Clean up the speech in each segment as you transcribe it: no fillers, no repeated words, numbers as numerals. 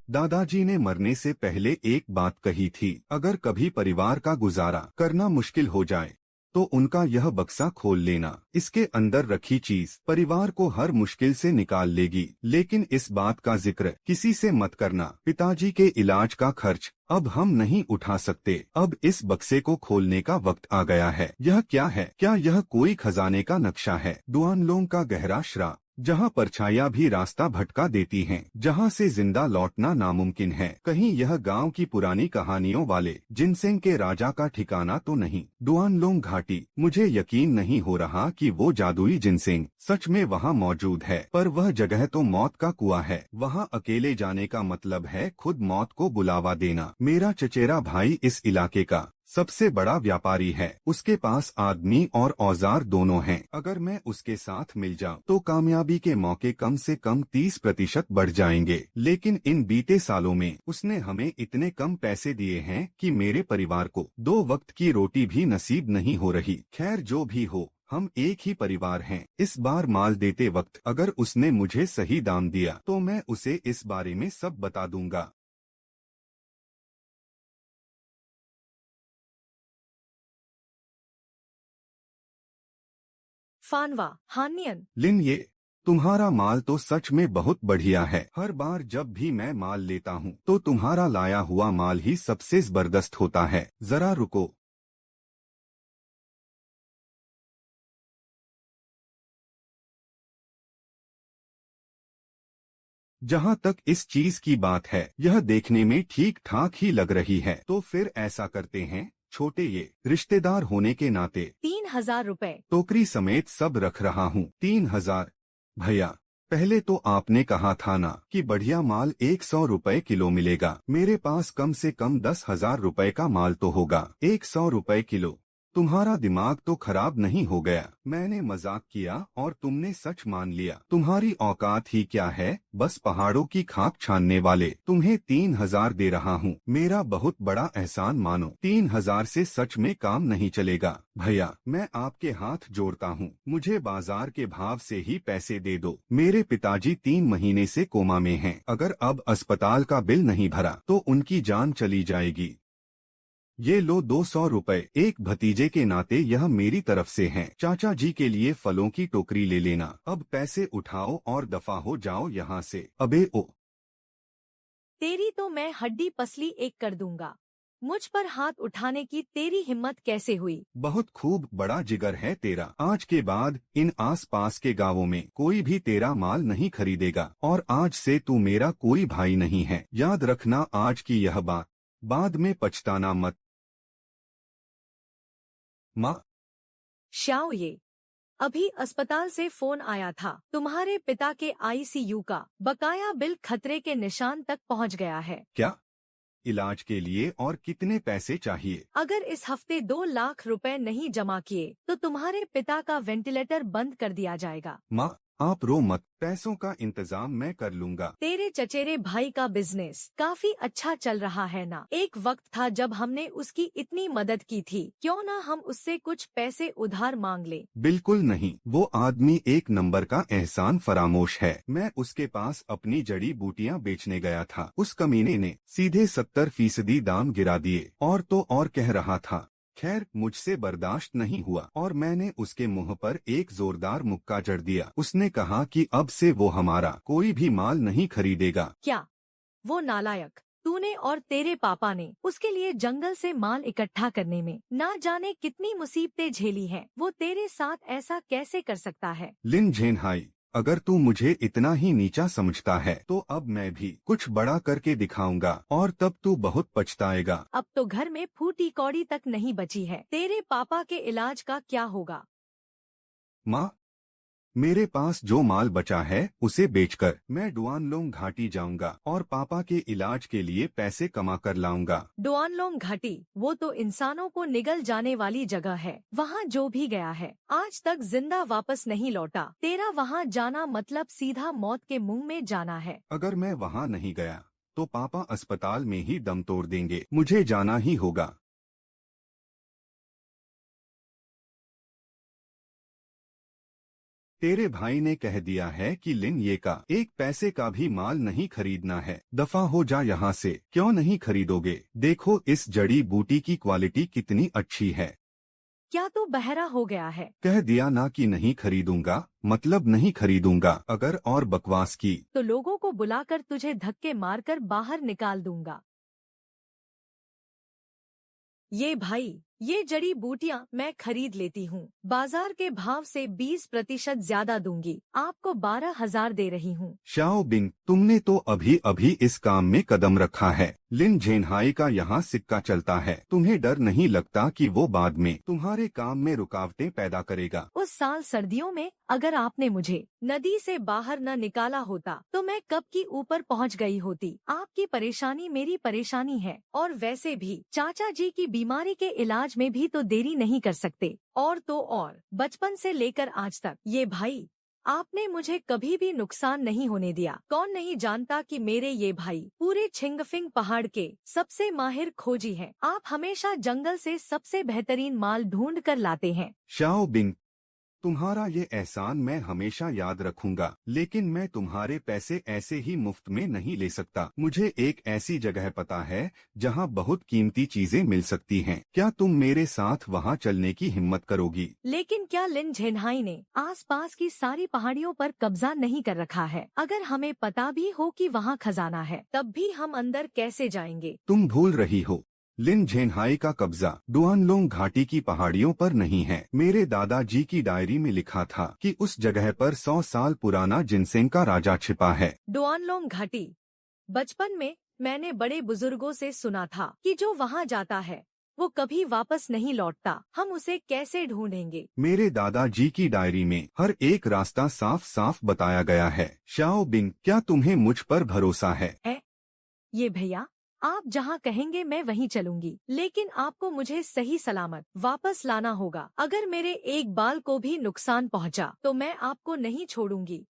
दादाजी ने मरने से पहले एक बात कही थी, अगर कभी परिवार का गुजारा करना मुश्किल हो जाए तो उनका यह बक्सा खोल लेना। इसके अंदर रखी चीज परिवार को हर मुश्किल से निकाल लेगी। लेकिन इस बात का जिक्र किसी से मत करना। पिताजी के इलाज का खर्च अब हम नहीं उठा सकते। अब इस बक्से को खोलने का वक्त आ गया है। यह क्या है? क्या यह कोई खजाने का नक्शा है? डुआनलोंग का गहरा श्राप, जहाँ परछाइयाँ भी रास्ता भटका देती हैं, जहाँ से जिंदा लौटना नामुमकिन है। कहीं यह गांव की पुरानी कहानियों वाले जिनसेंग के राजा का ठिकाना तो नहीं? डुआनलोंग घाटी। मुझे यकीन नहीं हो रहा कि वो जादुई जिनसेंग सच में वहाँ मौजूद है, पर वह जगह तो मौत का कुआं है। वहाँ अकेले जाने का मतलब है खुद मौत को बुलावा देना। मेरा चचेरा भाई इस इलाके का सबसे बड़ा व्यापारी है। उसके पास आदमी और औजार दोनों हैं। अगर मैं उसके साथ मिल जाऊं तो कामयाबी के मौके कम से कम 30% बढ़ जाएंगे। लेकिन इन बीते सालों में उसने हमें इतने कम पैसे दिए हैं कि मेरे परिवार को 2 वक्त की रोटी भी नसीब नहीं हो रही। खैर, जो भी हो, हम एक ही परिवार हैं। इस बार माल देते वक्त अगर उसने मुझे सही दाम दिया तो मैं उसे इस बारे में सब बता दूंगा। फानवा हानियन। लिन, ये तुम्हारा माल तो सच में बहुत बढ़िया है। हर बार जब भी मैं माल लेता हूँ तो तुम्हारा लाया हुआ माल ही सबसे जबरदस्त होता है। जरा रुको। जहाँ तक इस चीज की बात है, यह देखने में ठीक ठाक ही लग रही है। तो फिर ऐसा करते हैं, छोटे, ये रिश्तेदार होने के नाते 3000 रुपए। टोकरी समेत सब रख रहा हूँ। 3000? भैया, पहले तो आपने कहा था ना कि बढ़िया माल 100 रुपए किलो मिलेगा। मेरे पास कम से कम 10,000 रुपए का माल तो होगा। 100 रुपए किलो? तुम्हारा दिमाग तो खराब नहीं हो गया? मैंने मजाक किया और तुमने सच मान लिया। तुम्हारी औकात ही क्या है? बस पहाड़ों की खाक छानने वाले। तुम्हें 3000 दे रहा हूँ। मेरा बहुत बड़ा एहसान मानो। 3000 से सच में काम नहीं चलेगा। भैया, मैं आपके हाथ जोड़ता हूँ, मुझे बाजार के भाव से ही पैसे दे दो। मेरे पिताजी 3 महीने से कोमा में हैं। अगर अब अस्पताल का बिल नहीं भरा तो उनकी जान चली जाएगी। ये लो 200 रुपए। एक भतीजे के नाते यह मेरी तरफ से हैं। चाचा जी के लिए फलों की टोकरी ले लेना। अब पैसे उठाओ और दफा हो जाओ यहाँ से। अबे ओ! तेरी तो मैं हड्डी पसली एक कर दूंगा। मुझ पर हाथ उठाने की तेरी हिम्मत कैसे हुई? बहुत खूब, बड़ा जिगर है तेरा। आज के बाद इन आस-पास के गांवों में कोई भी तेरा माल नहीं खरीदेगा। और आज से तू मेरा कोई भाई नहीं है। याद रखना आज की यह बात, बाद में पछताना मत। माँ। श्याओ ये, अभी अस्पताल से फोन आया था। तुम्हारे पिता के आईसीयू का बकाया बिल खतरे के निशान तक पहुंच गया है। क्या? इलाज के लिए और कितने पैसे चाहिए? अगर इस हफ्ते 2 लाख रुपए नहीं जमा किए तो तुम्हारे पिता का वेंटिलेटर बंद कर दिया जाएगा। माँ, आप रो मत, पैसों का इंतजाम मैं कर लूंगा। तेरे चचेरे भाई का बिजनेस काफी अच्छा चल रहा है ना? एक वक्त था जब हमने उसकी इतनी मदद की थी, क्यों ना हम उससे कुछ पैसे उधार मांग ले? बिल्कुल नहीं, वो आदमी एक नंबर का एहसान फरामोश है। मैं उसके पास अपनी जड़ी बूटियां बेचने गया था, उस कमीने ने सीधे 70% दाम गिरा दिए। और तो और कह रहा था। खैर, मुझसे बर्दाश्त नहीं हुआ और मैंने उसके मुंह पर एक जोरदार मुक्का जड़ दिया। उसने कहा कि अब से वो हमारा कोई भी माल नहीं खरीदेगा। क्या? वो नालायक तूने और तेरे पापा ने उसके लिए जंगल से माल इकट्ठा करने में ना जाने कितनी मुसीबतें झेली हैं। वो तेरे साथ ऐसा कैसे कर सकता है? लिन झेनहाई, अगर तू मुझे इतना ही नीचा समझता है तो अब मैं भी कुछ बड़ा करके दिखाऊंगा और तब तू बहुत पछताएगा। अब तो घर में फूटी कौड़ी तक नहीं बची है। तेरे पापा के इलाज का क्या होगा? माँ, मेरे पास जो माल बचा है उसे बेचकर मैं डुआनलोंग घाटी जाऊंगा और पापा के इलाज के लिए पैसे कमा कर लाऊंगा। डुआनलोंग घाटी, वो तो इंसानों को निगल जाने वाली जगह है। वहाँ जो भी गया है आज तक जिंदा वापस नहीं लौटा। तेरा वहाँ जाना मतलब सीधा मौत के मुंह में जाना है। अगर मैं वहाँ नहीं गया तो पापा अस्पताल में ही दम तोड़ देंगे। मुझे जाना ही होगा। तेरे भाई ने कह दिया है कि लिन ये का एक पैसे का भी माल नहीं खरीदना है। दफा हो जा यहाँ से। क्यों नहीं खरीदोगे? देखो इस जड़ी बूटी की क्वालिटी कितनी अच्छी है। क्या तू बहरा हो गया है? कह दिया ना कि नहीं खरीदूंगा, मतलब नहीं खरीदूंगा। अगर और बकवास की तो लोगों को बुलाकर तुझे धक्के मारकर बाहर निकाल दूंगा। ये भाई, ये जड़ी बूटियाँ मैं खरीद लेती हूँ। बाजार के भाव से 20% ज्यादा दूंगी। आपको 12,000 दे रही हूँ। शाओ बिंग, तुमने तो अभी अभी इस काम में कदम रखा है। लिन झेनहाई का यहाँ सिक्का चलता है। तुम्हें डर नहीं लगता कि वो बाद में तुम्हारे काम में रुकावटें पैदा करेगा? उस साल सर्दियों में अगर आपने मुझे नदी से बाहर न निकाला होता तो मैं कब की ऊपर पहुंच गई होती। आपकी परेशानी मेरी परेशानी है, और वैसे भी चाचा जी की बीमारी के इलाज में भी तो देरी नहीं कर सकते। और तो और बचपन से लेकर आज तक ये भाई, आपने मुझे कभी भी नुकसान नहीं होने दिया। कौन नहीं जानता कि मेरे ये भाई पूरे छिंगफिंग पहाड़ के सबसे माहिर खोजी हैं। आप हमेशा जंगल से सबसे बेहतरीन माल ढूंढ कर लाते हैं। शाओ बिंग, तुम्हारा ये एहसान मैं हमेशा याद रखूंगा, लेकिन मैं तुम्हारे पैसे ऐसे ही मुफ्त में नहीं ले सकता। मुझे एक ऐसी जगह पता है जहां बहुत कीमती चीजें मिल सकती हैं। क्या तुम मेरे साथ वहां चलने की हिम्मत करोगी? लेकिन क्या लिन झेनहाई ने आसपास की सारी पहाड़ियों पर कब्जा नहीं कर रखा है? अगर हमें पता भी हो कि वहाँ खजाना है, तब भी हम अंदर कैसे जाएंगे? तुम भूल रही हो, लिन झेनहाई का कब्जा डुआनलोंग घाटी की पहाड़ियों पर नहीं है। मेरे दादाजी की डायरी में लिखा था कि उस जगह पर 100 साल पुराना जिनसेंग का राजा छिपा है। डुआनलोंग घाटी। बचपन में मैंने बड़े बुजुर्गों से सुना था कि जो वहाँ जाता है वो कभी वापस नहीं लौटता। हम उसे कैसे ढूंढेंगे? मेरे दादाजी की डायरी में हर एक रास्ता साफ साफ बताया गया है। शाओ बिंग, क्या तुम्हें मुझ पर भरोसा है? ये भैया, आप जहाँ कहेंगे मैं वहीं चलूंगी, लेकिन आपको मुझे सही सलामत वापस लाना होगा। अगर मेरे एक बाल को भी नुकसान पहुँचा तो मैं आपको नहीं छोड़ूंगी।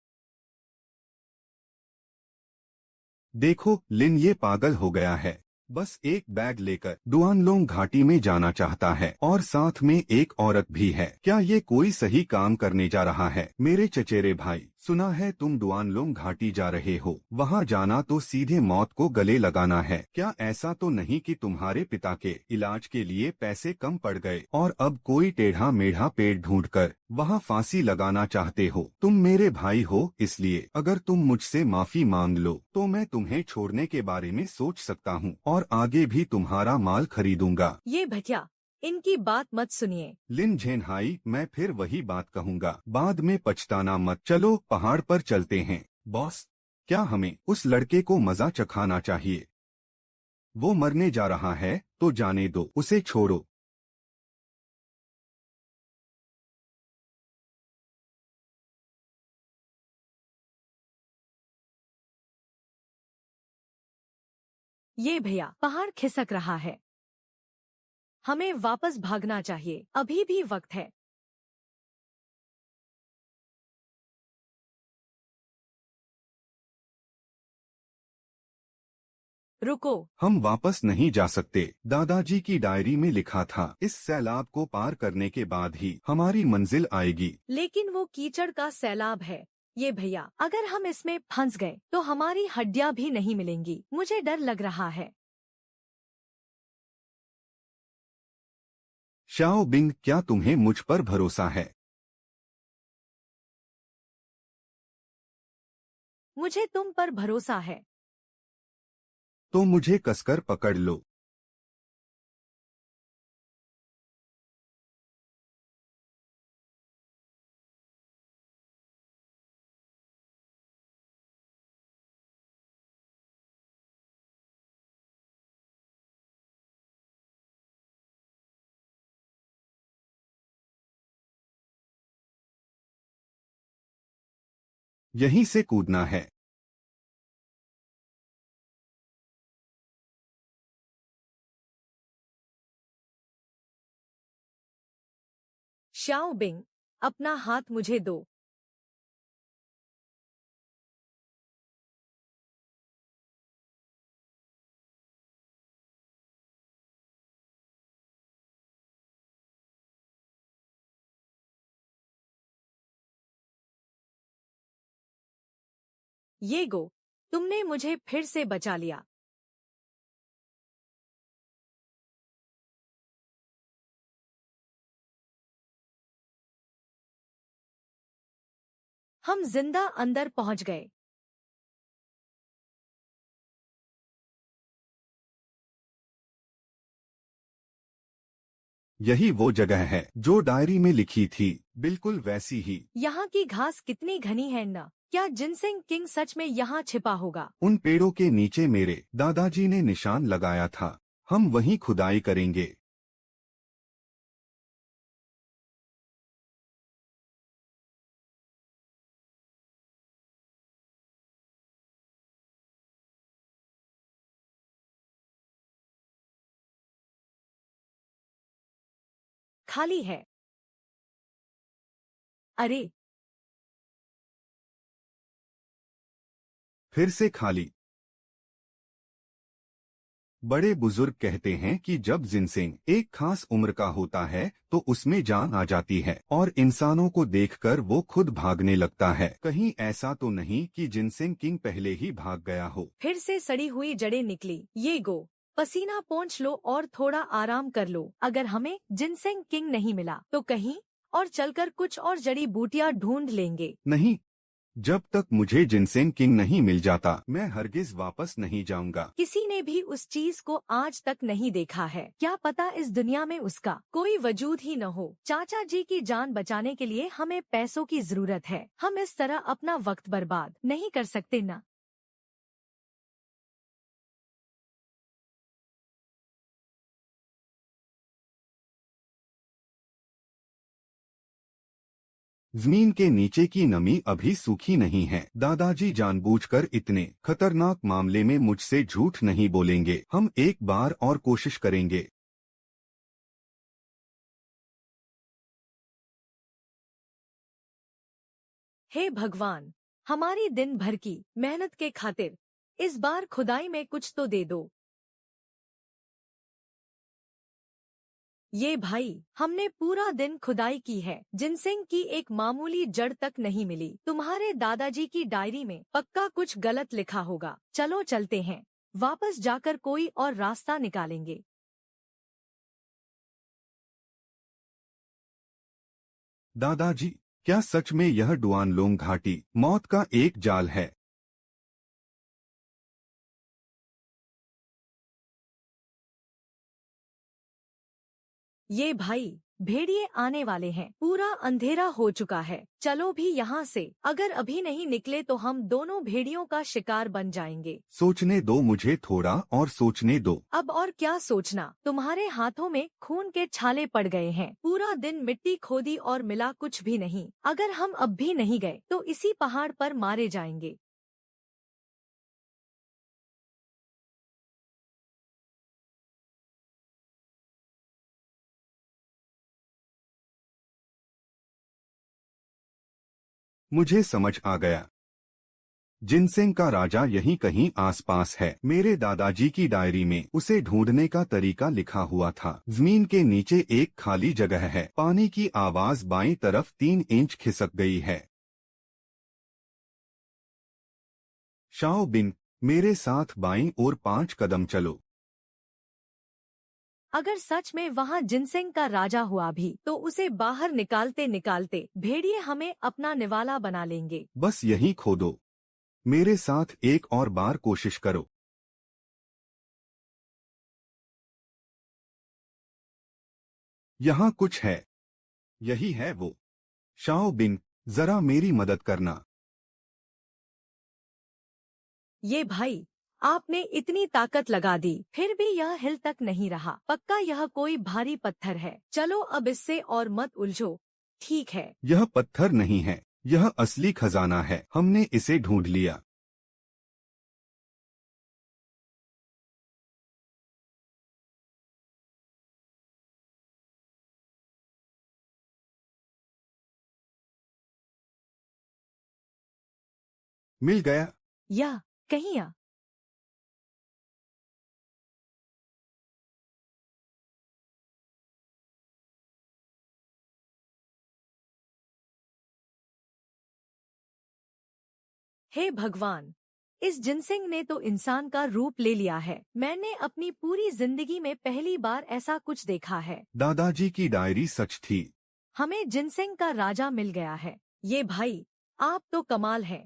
देखो लिन ये पागल हो गया है। बस एक बैग लेकर डुआनलोंग घाटी में जाना चाहता है, और साथ में एक औरत भी है। क्या ये कोई सही काम करने जा रहा है? मेरे चचेरे भाई, सुना है तुम डुआनलोंग घाटी जा रहे हो। वहाँ जाना तो सीधे मौत को गले लगाना है। क्या ऐसा तो नहीं कि तुम्हारे पिता के इलाज के लिए पैसे कम पड़ गए और अब कोई टेढ़ा मेढ़ा पेड़ ढूंढकर वहाँ फांसी लगाना चाहते हो? तुम मेरे भाई हो, इसलिए अगर तुम मुझसे माफी मांग लो तो मैं तुम्हें छोड़ने के बारे में सोच सकता हूँ, और आगे भी तुम्हारा माल खरीदूंगा। ये भैया, इनकी बात मत सुनिए। लिन झेनहाई, मैं फिर वही बात कहूँगा, बाद में पछताना मत। चलो पहाड़ पर चलते हैं। बॉस, क्या हमें उस लड़के को मजा चखाना चाहिए? वो मरने जा रहा है तो जाने दो, उसे छोड़ो। ये भैया, पहाड़ खिसक रहा है। हमें वापस भागना चाहिए, अभी भी वक्त है। रुको। हम वापस नहीं जा सकते। दादाजी की डायरी में लिखा था इस सैलाब को पार करने के बाद ही हमारी मंजिल आएगी। लेकिन वो कीचड़ का सैलाब है। ये भैया, अगर हम इसमें फंस गए तो हमारी हड्डियां भी नहीं मिलेंगी। मुझे डर लग रहा है। शाओ बिंग, क्या तुम्हें मुझ पर भरोसा है? मुझे तुम पर भरोसा है। तो मुझे कसकर पकड़ लो। यहीं से कूदना है। श्याओ बिंग, अपना हाथ मुझे दो। ये गो, तुमने मुझे फिर से बचा लिया। हम जिंदा अंदर पहुंच गए। यही वो जगह है जो डायरी में लिखी थी, बिल्कुल वैसी ही। यहाँ की घास कितनी घनी है न। क्या जिनसेंग किंग सच में यहाँ छिपा होगा? उन पेड़ों के नीचे मेरे दादाजी ने निशान लगाया था। हम वहीं खुदाई करेंगे। खाली है। अरे, फिर से खाली। बड़े बुजुर्ग कहते हैं कि जब जिनसेंग एक खास उम्र का होता है तो उसमें जान आ जाती है और इंसानों को देखकर वो खुद भागने लगता है। कहीं ऐसा तो नहीं कि जिनसेंग किंग पहले ही भाग गया हो। फिर से सड़ी हुई जड़ें निकली। ये गो, पसीना पोंछ लो और थोड़ा आराम कर लो। अगर हमें जिनसेंग किंग नहीं मिला तो कहीं और चलकर कुछ और जड़ी बूटियां ढूंढ लेंगे। नहीं, जब तक मुझे जिनसेंग किंग नहीं मिल जाता मैं हरगिज वापस नहीं जाऊंगा। किसी ने भी उस चीज को आज तक नहीं देखा है। क्या पता इस दुनिया में उसका कोई वजूद ही न हो। चाचा जी की जान बचाने के लिए हमें पैसों की जरूरत है। हम इस तरह अपना वक्त बर्बाद नहीं कर सकते ना। जमीन के नीचे की नमी अभी सूखी नहीं है। दादाजी जानबूझकर इतने खतरनाक मामले में मुझसे झूठ नहीं बोलेंगे। हम एक बार और कोशिश करेंगे। हे भगवान, हमारी दिन भर की मेहनत के खातिर इस बार खुदाई में कुछ तो दे दो। ये भाई, हमने पूरा दिन खुदाई की है, जिनसेंग की एक मामूली जड़ तक नहीं मिली। तुम्हारे दादाजी की डायरी में पक्का कुछ गलत लिखा होगा। चलो चलते हैं, वापस जाकर कोई और रास्ता निकालेंगे। दादाजी, क्या सच में यह डुआनलोंग घाटी मौत का एक जाल है? ये भाई, भेड़िए आने वाले हैं। पूरा अंधेरा हो चुका है। चलो भी यहाँ से। अगर अभी नहीं निकले तो हम दोनों भेड़ियों का शिकार बन जाएंगे। सोचने दो, मुझे थोड़ा और सोचने दो। अब और क्या सोचना, तुम्हारे हाथों में खून के छाले पड़ गए हैं। पूरा दिन मिट्टी खोदी और मिला कुछ भी नहीं। अगर हम अब भी नहीं गए तो इसी पहाड़ पर मारे जाएंगे। मुझे समझ आ गया। जिनसेंग का राजा यहीं कहीं आसपास है। मेरे दादाजी की डायरी में उसे ढूंढने का तरीका लिखा हुआ था। जमीन के नीचे एक खाली जगह है। पानी की आवाज बाईं तरफ 3 इंच खिसक गई है। शाओ बिन, मेरे साथ बाईं ओर 5 कदम चलो। अगर सच में वहाँ जिनसेंग का राजा हुआ भी तो उसे बाहर निकालते निकालते भेड़िए हमें अपना निवाला बना लेंगे। बस यहीं खोदो। मेरे साथ एक और बार कोशिश करो। यहाँ कुछ है। यही है वो। शाओ बिन, जरा मेरी मदद करना। ये भाई, आपने इतनी ताकत लगा दी, फिर भी यह हिल तक नहीं रहा। पक्का यह कोई भारी पत्थर है। चलो अब इससे और मत उलझो। ठीक है। यह पत्थर नहीं है, यह असली खजाना है। हमने इसे ढूंढ लिया। मिल गया। या कहीं या हे भगवान, इस जिनसिंग ने तो इंसान का रूप ले लिया है। मैंने अपनी पूरी जिंदगी में पहली बार ऐसा कुछ देखा है। दादाजी की डायरी सच थी। हमें जिनसिंग का राजा मिल गया है। ये भाई, आप तो कमाल है।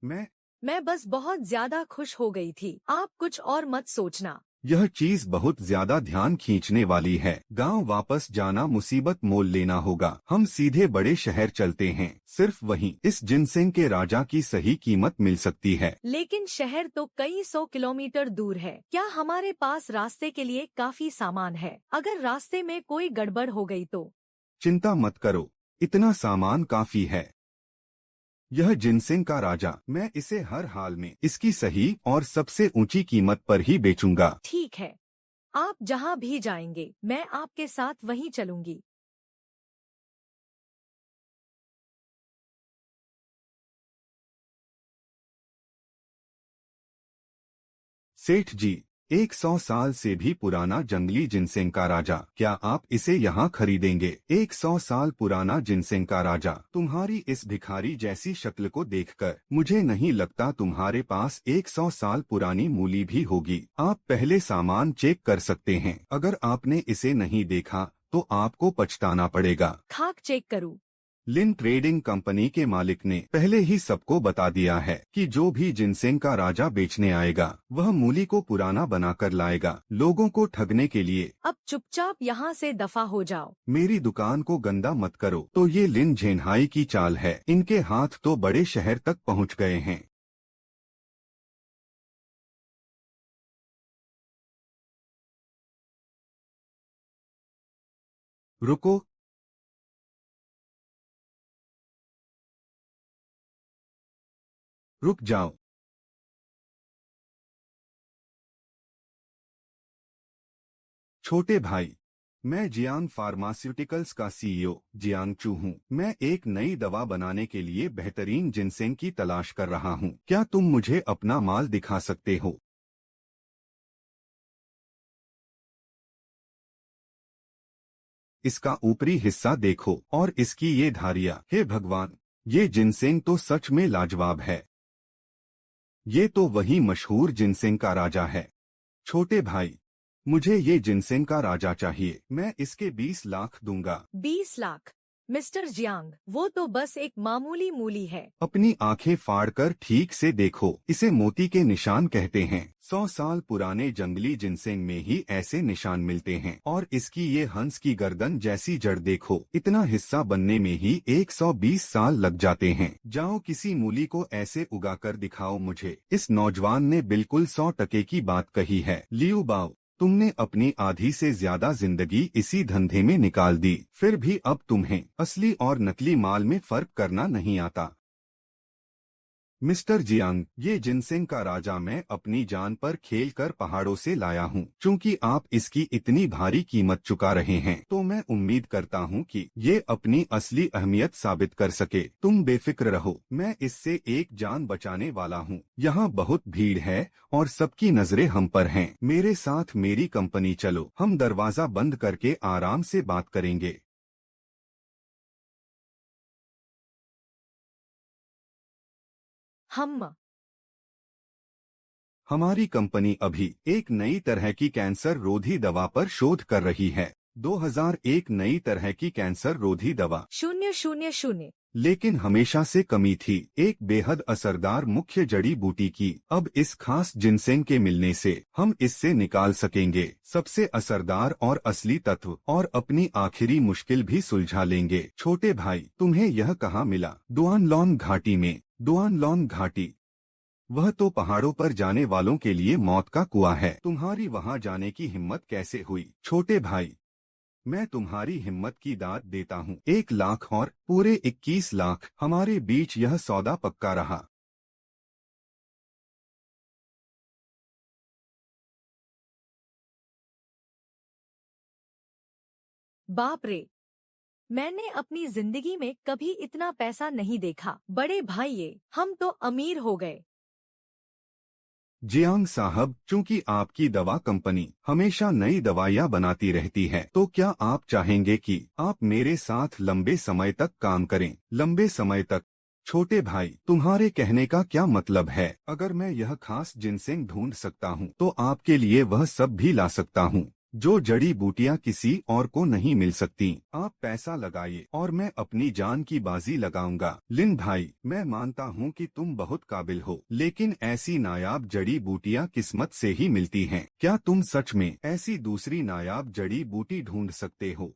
मैं बस बहुत ज्यादा खुश हो गई थी। आप कुछ और मत सोचना। यह चीज बहुत ज्यादा ध्यान खींचने वाली है। गांव वापस जाना मुसीबत मोल लेना होगा। हम सीधे बड़े शहर चलते हैं। सिर्फ वहीं इस जिनसेंग के राजा की सही कीमत मिल सकती है। लेकिन शहर तो कई 100 किलोमीटर दूर है। क्या हमारे पास रास्ते के लिए काफी सामान है? अगर रास्ते में कोई गड़बड़ हो गई तो? चिंता मत करो, इतना सामान काफी है। यह जिनसेंग का राजा, मैं इसे हर हाल में इसकी सही और सबसे ऊंची कीमत पर ही बेचूंगा। ठीक है, आप जहाँ भी जाएंगे मैं आपके साथ वहीं चलूंगी। सेठ जी, 100 साल से भी पुराना जंगली जिनसेंग का राजा, क्या आप इसे यहाँ खरीदेंगे? 100 साल पुराना जिनसेंग का राजा, तुम्हारी इस भिखारी जैसी शक्ल को देखकर मुझे नहीं लगता तुम्हारे पास 100 साल पुरानी मूली भी होगी। आप पहले सामान चेक कर सकते हैं। अगर आपने इसे नहीं देखा तो आपको पछताना पड़ेगा। खाक चेक करूँ? लिन ट्रेडिंग कंपनी के मालिक ने पहले ही सबको बता दिया है कि जो भी जिनसेंग का राजा बेचने आएगा वह मूली को पुराना बनाकर लाएगा, लोगों को ठगने के लिए। अब चुपचाप यहाँ से दफा हो जाओ। मेरी दुकान को गंदा मत करो। तो ये लिन झेनहाई की चाल है। इनके हाथ तो बड़े शहर तक पहुँच गए हैं। रुको, रुक जाओ। छोटे भाई, मैं जियांग फार्मास्यूटिकल्स का सीईओ जियांग चू हूँ। मैं एक नई दवा बनाने के लिए बेहतरीन जिनसेंग की तलाश कर रहा हूँ। क्या तुम मुझे अपना माल दिखा सकते हो? इसका ऊपरी हिस्सा देखो और इसकी ये धारियाँ। हे भगवान, ये जिनसेंग तो सच में लाजवाब है। ये तो वही मशहूर जिनसेंग का राजा है। छोटे भाई, मुझे ये जिनसेंग का राजा चाहिए। मैं इसके 20 लाख दूंगा। 20 लाख? मिस्टर जियांग, वो तो बस एक मामूली मूली है। अपनी आंखें फाड़कर ठीक से देखो, इसे मोती के निशान कहते हैं। 100 साल पुराने जंगली जिनसेंग में ही ऐसे निशान मिलते हैं। और इसकी ये हंस की गर्दन जैसी जड़ देखो, इतना हिस्सा बनने में ही 120 साल लग जाते हैं। जाओ किसी मूली को ऐसे उगा कर दिखाओ मुझे। इस नौजवान ने बिल्कुल 100% की बात कही है। लियू बाओ, तुमने अपनी आधी से ज्यादा जिंदगी इसी धंधे में निकाल दी, फिर भी अब तुम्हें असली और नकली माल में फर्क करना नहीं आता। मिस्टर जियांग, ये जिनसेंग का राजा मैं अपनी जान पर खेलकर पहाड़ों से लाया हूँ। चूंकि आप इसकी इतनी भारी कीमत चुका रहे हैं तो मैं उम्मीद करता हूँ कि ये अपनी असली अहमियत साबित कर सके। तुम बेफिक्र रहो, मैं इससे एक जान बचाने वाला हूँ। यहाँ बहुत भीड़ है और सबकी नजरें हम पर हैं। मेरे साथ मेरी कंपनी चलो, हम दरवाजा बंद करके आराम से बात करेंगे। हम हमारी कंपनी अभी एक नई तरह की कैंसर रोधी दवा पर शोध कर रही है। 2001 नई तरह की कैंसर रोधी दवा, 000। लेकिन हमेशा से कमी थी एक बेहद असरदार मुख्य जड़ी बूटी की। अब इस खास जिनसेंग के मिलने से हम इससे निकाल सकेंगे सबसे असरदार और असली तत्व, और अपनी आखिरी मुश्किल भी सुलझा लेंगे। छोटे भाई, तुम्हें यह कहाँ मिला? दुआनलॉन घाटी में। दुआनलॉन घाटी, वह तो पहाड़ों पर जाने वालों के लिए मौत का कुआं है। तुम्हारी वहां जाने की हिम्मत कैसे हुई? छोटे भाई, मैं तुम्हारी हिम्मत की दाद देता हूँ। 1 लाख और पूरे 21 लाख, हमारे बीच यह सौदा पक्का रहा। बाप रे, मैंने अपनी जिंदगी में कभी इतना पैसा नहीं देखा। बड़े भाई, ये हम तो अमीर हो गए। जियांग साहब, चूंकि आपकी दवा कंपनी हमेशा नई दवाइयाँ बनाती रहती है, तो क्या आप चाहेंगे कि आप मेरे साथ लंबे समय तक काम करें? लंबे समय तक? छोटे भाई, तुम्हारे कहने का क्या मतलब है? अगर मैं यह खास जिनसेंग ढूंढ सकता हूँ, तो आपके लिए वह सब भी ला सकता हूँ जो जड़ी बूटियाँ किसी और को नहीं मिल सकती। आप पैसा लगाइए और मैं अपनी जान की बाजी लगाऊंगा। लिन भाई, मैं मानता हूँ कि तुम बहुत काबिल हो, लेकिन ऐसी नायाब जड़ी बूटियाँ किस्मत से ही मिलती हैं। क्या तुम सच में ऐसी दूसरी नायाब जड़ी बूटी ढूंढ सकते हो?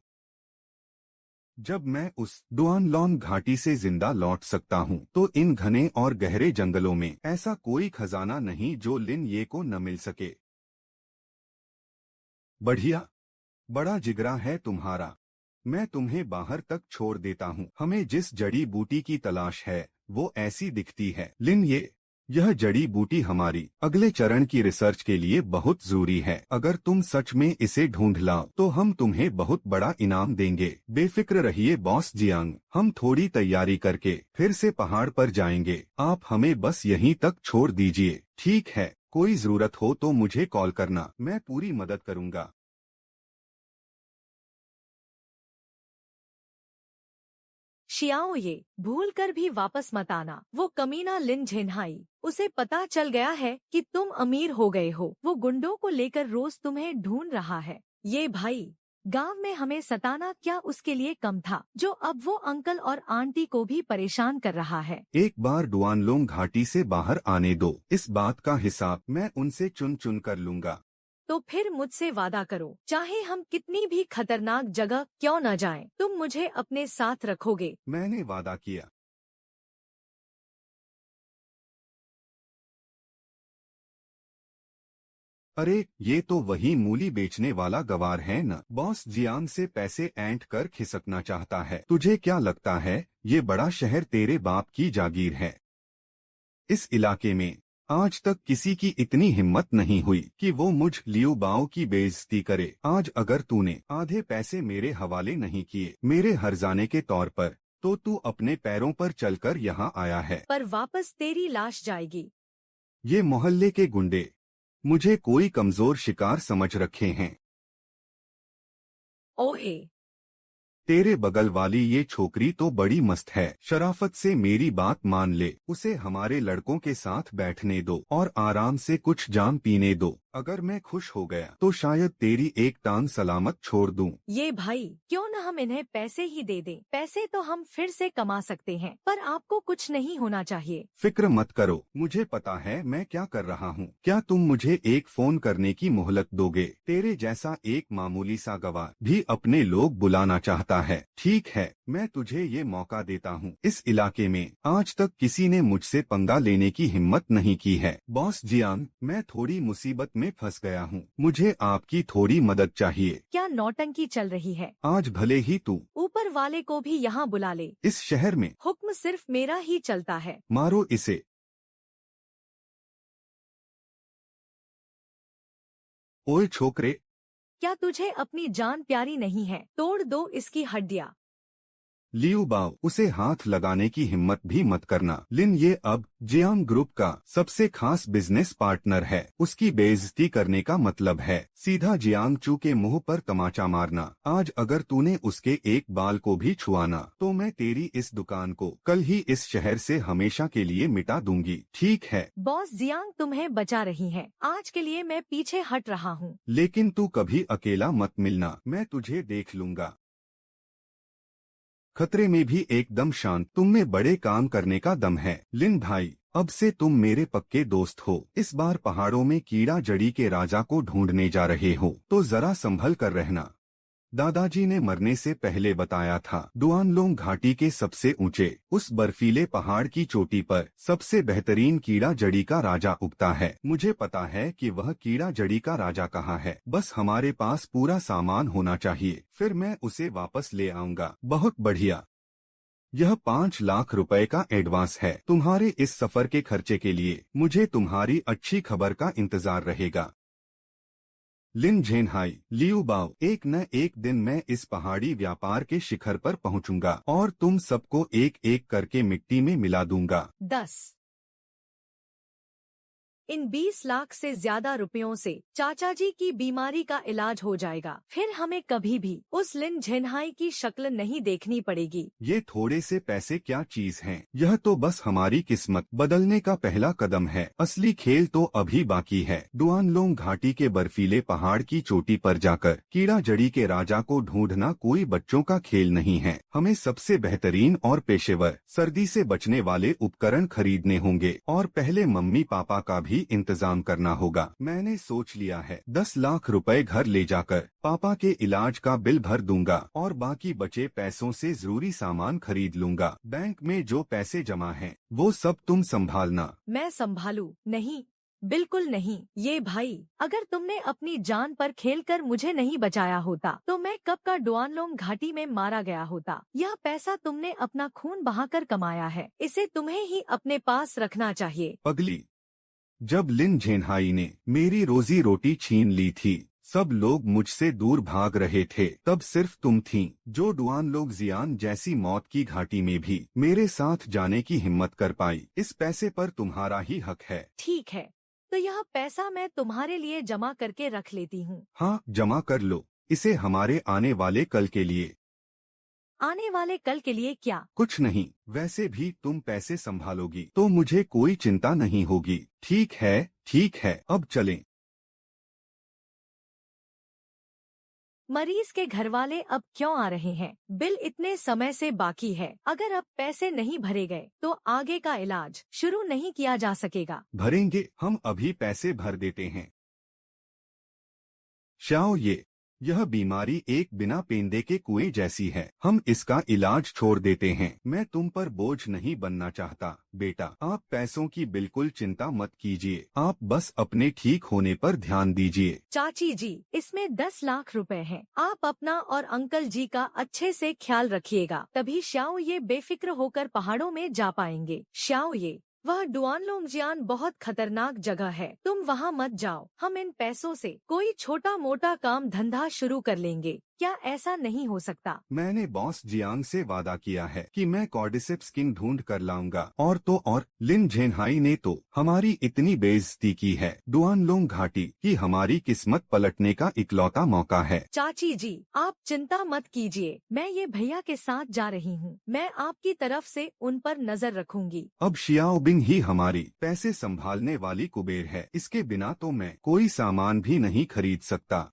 जब मैं उस डुआनलॉन घाटी से जिंदा लौट सकता हूँ, तो इन घने और गहरे जंगलों में ऐसा कोई खजाना नहीं जो लिन ये को न मिल सके। बढ़िया, बड़ा जिगरा है तुम्हारा। मैं तुम्हें बाहर तक छोड़ देता हूँ। हमें जिस जड़ी बूटी की तलाश है वो ऐसी दिखती है। लिन, यह जड़ी बूटी हमारी अगले चरण की रिसर्च के लिए बहुत जरूरी है। अगर तुम सच में इसे ढूंढ लाओ तो हम तुम्हें बहुत बड़ा इनाम देंगे। बेफिक्र रहिए बॉस जियांग, हम थोड़ी तैयारी करके फिर से पहाड़ पर जाएंगे। आप हमें बस यहीं तक छोड़ दीजिए। ठीक है, कोई जरूरत हो तो मुझे कॉल करना, मैं पूरी मदद करूंगा। शियाओ, ये भूल कर भी वापस मत आना। वो कमीना लिन झेनहाई, उसे पता चल गया है कि तुम अमीर हो गए हो। वो गुंडों को लेकर रोज तुम्हें ढूंढ रहा है। ये भाई, गांव में हमें सताना क्या उसके लिए कम था, जो अब वो अंकल और आंटी को भी परेशान कर रहा है। एक बार डुआनलोंग घाटी से बाहर आने दो, इस बात का हिसाब मैं उनसे चुन चुन कर लूंगा। तो फिर मुझसे वादा करो, चाहे हम कितनी भी खतरनाक जगह क्यों न जाएं, तुम मुझे अपने साथ रखोगे। मैंने वादा किया। अरे, ये तो वही मूली बेचने वाला गवार है न? बॉस जियांग से पैसे ऐंठ कर खिसकना चाहता है। तुझे क्या लगता है ये बड़ा शहर तेरे बाप की जागीर है? इस इलाके में आज तक किसी की इतनी हिम्मत नहीं हुई कि वो मुझ लियू बाओ की बेइज्जती करे। आज अगर तूने आधे पैसे मेरे हवाले नहीं किए मेरे हर्जाने के तौर पर, तो तू अपने पैरों पर चलकर यहाँ आया है। पर वापस तेरी लाश जाएगी। ये मोहल्ले के गुंडे मुझे कोई कमजोर शिकार समझ रखे हैं। ओहे, तेरे बगल वाली ये छोकरी तो बड़ी मस्त है। शराफत से मेरी बात मान ले, उसे हमारे लड़कों के साथ बैठने दो और आराम से कुछ जाम पीने दो। अगर मैं खुश हो गया तो शायद तेरी एक टांग सलामत छोड़ दूं। ये भाई, क्यों न हम इन्हें पैसे ही दे दें। पैसे तो हम फिर से कमा सकते हैं, पर आपको कुछ नहीं होना चाहिए। फिक्र मत करो, मुझे पता है मैं क्या कर रहा हूँ। क्या तुम मुझे एक फोन करने की मोहलत दोगे? तेरे जैसा एक मामूली सा गवार भी अपने लोग बुलाना चाहता है। ठीक है, मैं तुझे ये मौका देता हूँ। इस इलाके में आज तक किसी ने मुझसे पंगा लेने की हिम्मत नहीं की है। बॉस जियांग, मैं थोड़ी मुसीबत में फंस गया हूँ। मुझे आपकी थोड़ी मदद चाहिए। क्या नौटंकी चल रही है? आज भले ही तू ऊपर वाले को भी यहाँ बुला ले। इस शहर में हुक्म सिर्फ मेरा ही चलता है। मारो इसे। ओए छोकरे, क्या तुझे अपनी जान प्यारी नहीं है? तोड़ दो इसकी हड्डियाँ। लियू बाओ, उसे हाथ लगाने की हिम्मत भी मत करना। लिन ये अब जियांग ग्रुप का सबसे खास बिजनेस पार्टनर है। उसकी बेइज्जती करने का मतलब है सीधा जियांग चू के मुंह पर तमाचा मारना। आज अगर तूने उसके एक बाल को भी छुआना तो मैं तेरी इस दुकान को कल ही इस शहर से हमेशा के लिए मिटा दूंगी। ठीक है? बॉस जियांग तुम्हें बचा रही है। आज के लिए मैं पीछे हट रहा हूँ। लेकिन तू कभी अकेला मत मिलना, मैं तुझे देख लूंगा। खतरे में भी एकदम शांत। तुम में बड़े काम करने का दम है। लिन भाई, अब से तुम मेरे पक्के दोस्त हो। इस बार पहाड़ों में कीड़ा जड़ी के राजा को ढूंढने जा रहे हो तो जरा संभल कर रहना। दादाजी ने मरने से पहले बताया था, डुआनलोंग घाटी के सबसे ऊंचे उस बर्फीले पहाड़ की चोटी पर सबसे बेहतरीन कीड़ा जड़ी का राजा उगता है। मुझे पता है कि वह कीड़ा जड़ी का राजा कहाँ है। बस हमारे पास पूरा सामान होना चाहिए, फिर मैं उसे वापस ले आऊंगा। बहुत बढ़िया। यह 5 लाख रुपए का एडवांस है तुम्हारे इस सफर के खर्चे के लिए। मुझे तुम्हारी अच्छी खबर का इंतजार रहेगा। लिन झेनहाई, लियू बाओ, एक न एक दिन मैं इस पहाड़ी व्यापार के शिखर पर पहुंचूंगा और तुम सबको एक एक करके मिट्टी में मिला दूंगा। 10 इन 20 लाख से ज्यादा रुपयों से चाचा जी की बीमारी का इलाज हो जाएगा। फिर हमें कभी भी उस लिन झेनहाई की शक्ल नहीं देखनी पड़ेगी। ये थोड़े से पैसे क्या चीज हैं? यह तो बस हमारी किस्मत बदलने का पहला कदम है। असली खेल तो अभी बाकी है। डुआनलोंग घाटी के बर्फीले पहाड़ की चोटी पर जाकर कीड़ा जड़ी के राजा को ढूंढना कोई बच्चों का खेल नहीं है। हमें सबसे बेहतरीन और पेशेवर सर्दी से बचने वाले उपकरण खरीदने होंगे और पहले मम्मी पापा का भी इंतजाम करना होगा। मैंने सोच लिया है 10 लाख रुपए घर ले जाकर पापा के इलाज का बिल भर दूंगा और बाकी बचे पैसों से जरूरी सामान खरीद लूंगा। बैंक में जो पैसे जमा हैं, वो सब तुम संभालना। मैं संभालू? नहीं, बिल्कुल नहीं। ये भाई, अगर तुमने अपनी जान पर खेलकर मुझे नहीं बचाया होता तो मैं कब का डुआनलोंग घाटी में मारा गया होता। यह पैसा तुमने अपना खून बहाकर कमाया है, इसे तुम्हें ही अपने पास रखना चाहिए। पगली, जब लिन झेनहाई ने मेरी रोजी रोटी छीन ली थी, सब लोग मुझसे दूर भाग रहे थे, तब सिर्फ तुम थीं जो डुआनलोंग जियान जैसी मौत की घाटी में भी मेरे साथ जाने की हिम्मत कर पाई। इस पैसे पर तुम्हारा ही हक है। ठीक है, तो यह पैसा मैं तुम्हारे लिए जमा करके रख लेती हूँ। हाँ, जमा कर लो इसे हमारे आने वाले कल के लिए। आने वाले कल के लिए क्या? कुछ नहीं, वैसे भी तुम पैसे संभालोगी तो मुझे कोई चिंता नहीं होगी। ठीक है, ठीक है, अब चलें। मरीज के घरवाले अब क्यों आ रहे हैं? बिल इतने समय से बाकी है। अगर अब पैसे नहीं भरे गए तो आगे का इलाज शुरू नहीं किया जा सकेगा। भरेंगे, हम अभी पैसे भर देते हैं। शाओ, यह बीमारी एक बिना पेंदे के कुएं जैसी है। हम इसका इलाज छोड़ देते हैं। मैं तुम पर बोझ नहीं बनना चाहता बेटा। आप पैसों की बिल्कुल चिंता मत कीजिए। आप बस अपने ठीक होने पर ध्यान दीजिए। चाची जी, इसमें 10 लाख रुपए हैं। आप अपना और अंकल जी का अच्छे से ख्याल रखिएगा, तभी श्याओ ये बेफिक्र होकर पहाड़ों में जा पाएंगे। श्याओ, वह डुआनलोंगजियान बहुत खतरनाक जगह है, तुम वहाँ मत जाओ। हम इन पैसों से कोई छोटा मोटा काम धंधा शुरू कर लेंगे। क्या ऐसा नहीं हो सकता? मैंने बॉस जियांग से वादा किया है कि मैं कॉर्डिसेप्स किंग ढूंढ कर लाऊंगा। और तो और, लिन झेनहाई ने तो हमारी इतनी बेइज्जती की है। डुआनलोंग घाटी की हमारी किस्मत पलटने का इकलौता मौका है। चाची जी, आप चिंता मत कीजिए, मैं ये भैया के साथ जा रही हूँ। मैं आपकी तरफ से उन पर नजर रखूंगी। अब शियाओबिंग ही हमारी पैसे संभालने वाली कुबेर है। इसके बिना तो मैं कोई सामान भी नहीं खरीद सकता।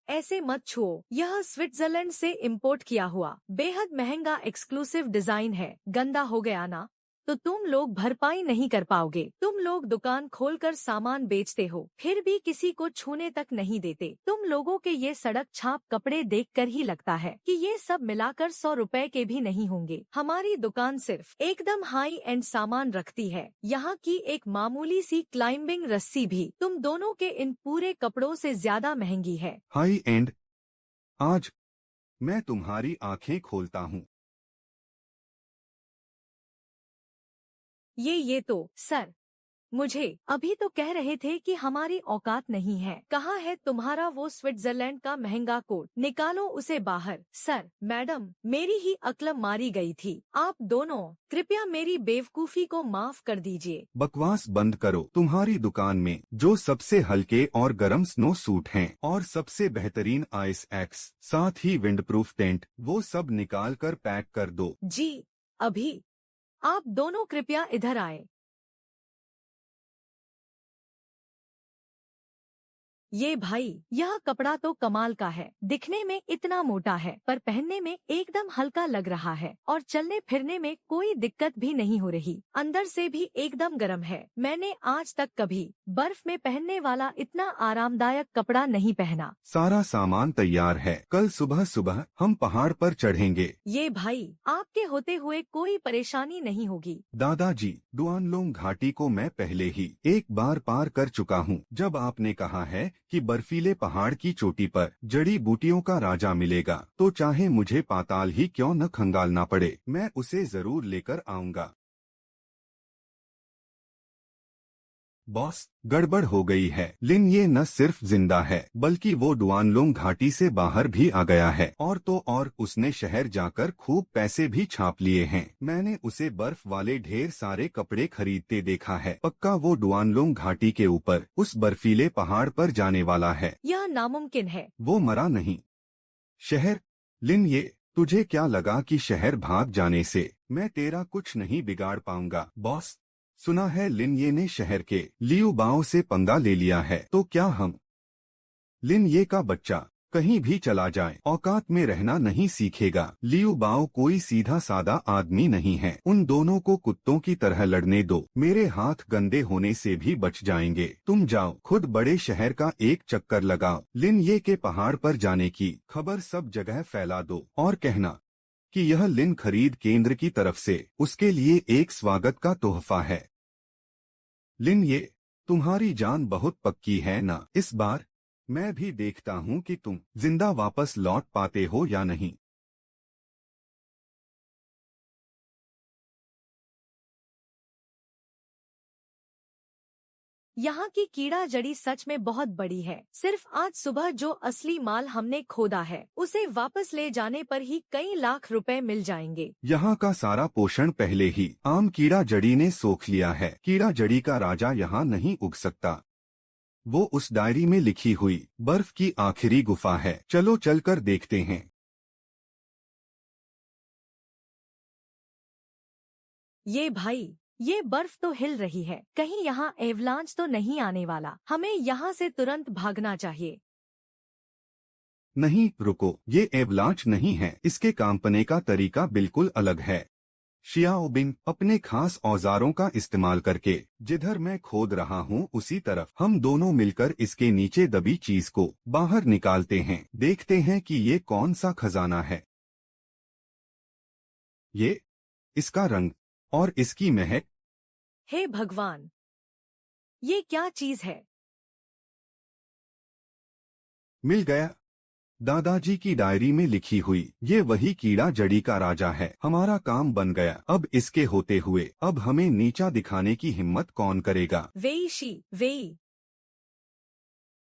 ऐसे मत छुओ, यह स्विट्जरलैंड से इंपोर्ट किया हुआ बेहद महंगा एक्सक्लूसिव डिजाइन है। गंदा हो गया ना तो तुम लोग भरपाई नहीं कर पाओगे। तुम लोग दुकान खोलकर सामान बेचते हो, फिर भी किसी को छूने तक नहीं देते। तुम लोगों के ये सड़क छाप कपड़े देखकर ही लगता है कि ये सब मिलाकर 100 रुपए के भी नहीं होंगे। हमारी दुकान सिर्फ एकदम हाई एंड सामान रखती है। यहाँ की एक मामूली सी क्लाइंबिंग रस्सी भी तुम दोनों के इन पूरे कपड़ों से ज्यादा महंगी है। High and? आज मैं तुम्हारी आंखें खोलता हूँ। ये तो सर, मुझे अभी तो कह रहे थे कि हमारी औकात नहीं है। कहाँ है तुम्हारा वो स्विट्जरलैंड का महंगा कोट? निकालो उसे बाहर। सर, मैडम, मेरी ही अक्ल मारी गई थी। आप दोनों कृपया मेरी बेवकूफी को माफ कर दीजिए। बकवास बंद करो। तुम्हारी दुकान में जो सबसे हल्के और गर्म स्नो सूट हैं और सबसे बेहतरीन आइस एक्स, साथ ही विंडप्रूफ टेंट, वो सब निकाल कर पैक कर दो। जी, अभी। आप दोनों कृपया इधर आए। ये भाई, यह कपड़ा तो कमाल का है। दिखने में इतना मोटा है पर पहनने में एकदम हल्का लग रहा है और चलने फिरने में कोई दिक्कत भी नहीं हो रही। अंदर से भी एकदम गर्म है। मैंने आज तक कभी बर्फ में पहनने वाला इतना आरामदायक कपड़ा नहीं पहना। सारा सामान तैयार है। कल सुबह सुबह हम पहाड़ पर चढ़ेंगे। ये भाई, आपके होते हुए कोई परेशानी नहीं होगी। दादाजी, डुआनलोंग घाटी को मैं पहले ही एक बार पार कर चुका हूँ। जब आपने कहा है कि बर्फीले पहाड़ की चोटी पर जड़ी बूटियों का राजा मिलेगा, तो चाहे मुझे पाताल ही क्यों न खंगालना पड़े, मैं उसे जरूर लेकर आऊंगा। बॉस, गड़बड़ हो गई है। लिन ये न सिर्फ जिंदा है बल्कि वो डुआनलोंग घाटी से बाहर भी आ गया है, और तो और उसने शहर जाकर खूब पैसे भी छाप लिए हैं। मैंने उसे बर्फ वाले ढेर सारे कपड़े खरीदते देखा है। पक्का वो डुआनलोंग घाटी के ऊपर उस बर्फीले पहाड़ पर जाने वाला है। यह नामुमकिन है। वो मरा नहीं। शहर? लिन ये तुझे क्या लगा कि शहर भाग जाने से मैं तेरा कुछ नहीं बिगाड़ पाऊंगा? बॉस, सुना है लिन ये ने शहर के लियू बाओ से पंगा ले लिया है, तो क्या हम लिन ये का बच्चा कहीं भी चला जाए औकात में रहना नहीं सीखेगा? लियू बाओ कोई सीधा सादा आदमी नहीं है। उन दोनों को कुत्तों की तरह लड़ने दो, मेरे हाथ गंदे होने से भी बच जाएंगे। तुम जाओ खुद बड़े शहर का एक चक्कर लगाओ। लिन ये के पहाड़ पर जाने की खबर सब जगह फैला दो और कहना कि यह लिन खरीद केंद्र की तरफ से उसके लिए एक स्वागत का तोहफा है। लिन ये, तुम्हारी जान बहुत पक्की है ना? इस बार मैं भी देखता हूँ कि तुम जिंदा वापस लौट पाते हो या नहीं। यहाँ की कीड़ा जड़ी सच में बहुत बड़ी है। सिर्फ आज सुबह जो असली माल हमने खोदा है उसे वापस ले जाने पर ही कई लाख रुपए मिल जाएंगे। यहाँ का सारा पोषण पहले ही आम कीड़ा जड़ी ने सोख लिया है। कीड़ा जड़ी का राजा यहाँ नहीं उग सकता। वो उस डायरी में लिखी हुई बर्फ की आखिरी गुफा है। चलो चलकर देखते हैं। ये भाई, ये बर्फ तो हिल रही है। कहीं यहाँ एवलांच तो नहीं आने वाला? हमें यहाँ से तुरंत भागना चाहिए। नहीं रुको, ये एवलांच नहीं है। इसके कांपने का तरीका बिल्कुल अलग है। शियाओबिंग, अपने खास औजारों का इस्तेमाल करके जिधर मैं खोद रहा हूँ उसी तरफ हम दोनों मिलकर इसके नीचे दबी चीज को बाहर निकालते हैं। देखते हैं कि ये कौन सा खजाना है। ये, इसका रंग और इसकी महक। हे भगवान, ये क्या चीज है? मिल गया। दादाजी की डायरी में लिखी हुई ये वही कीड़ा जड़ी का राजा है। हमारा काम बन गया। अब इसके होते हुए अब हमें नीचा दिखाने की हिम्मत कौन करेगा? वेई शी वेई,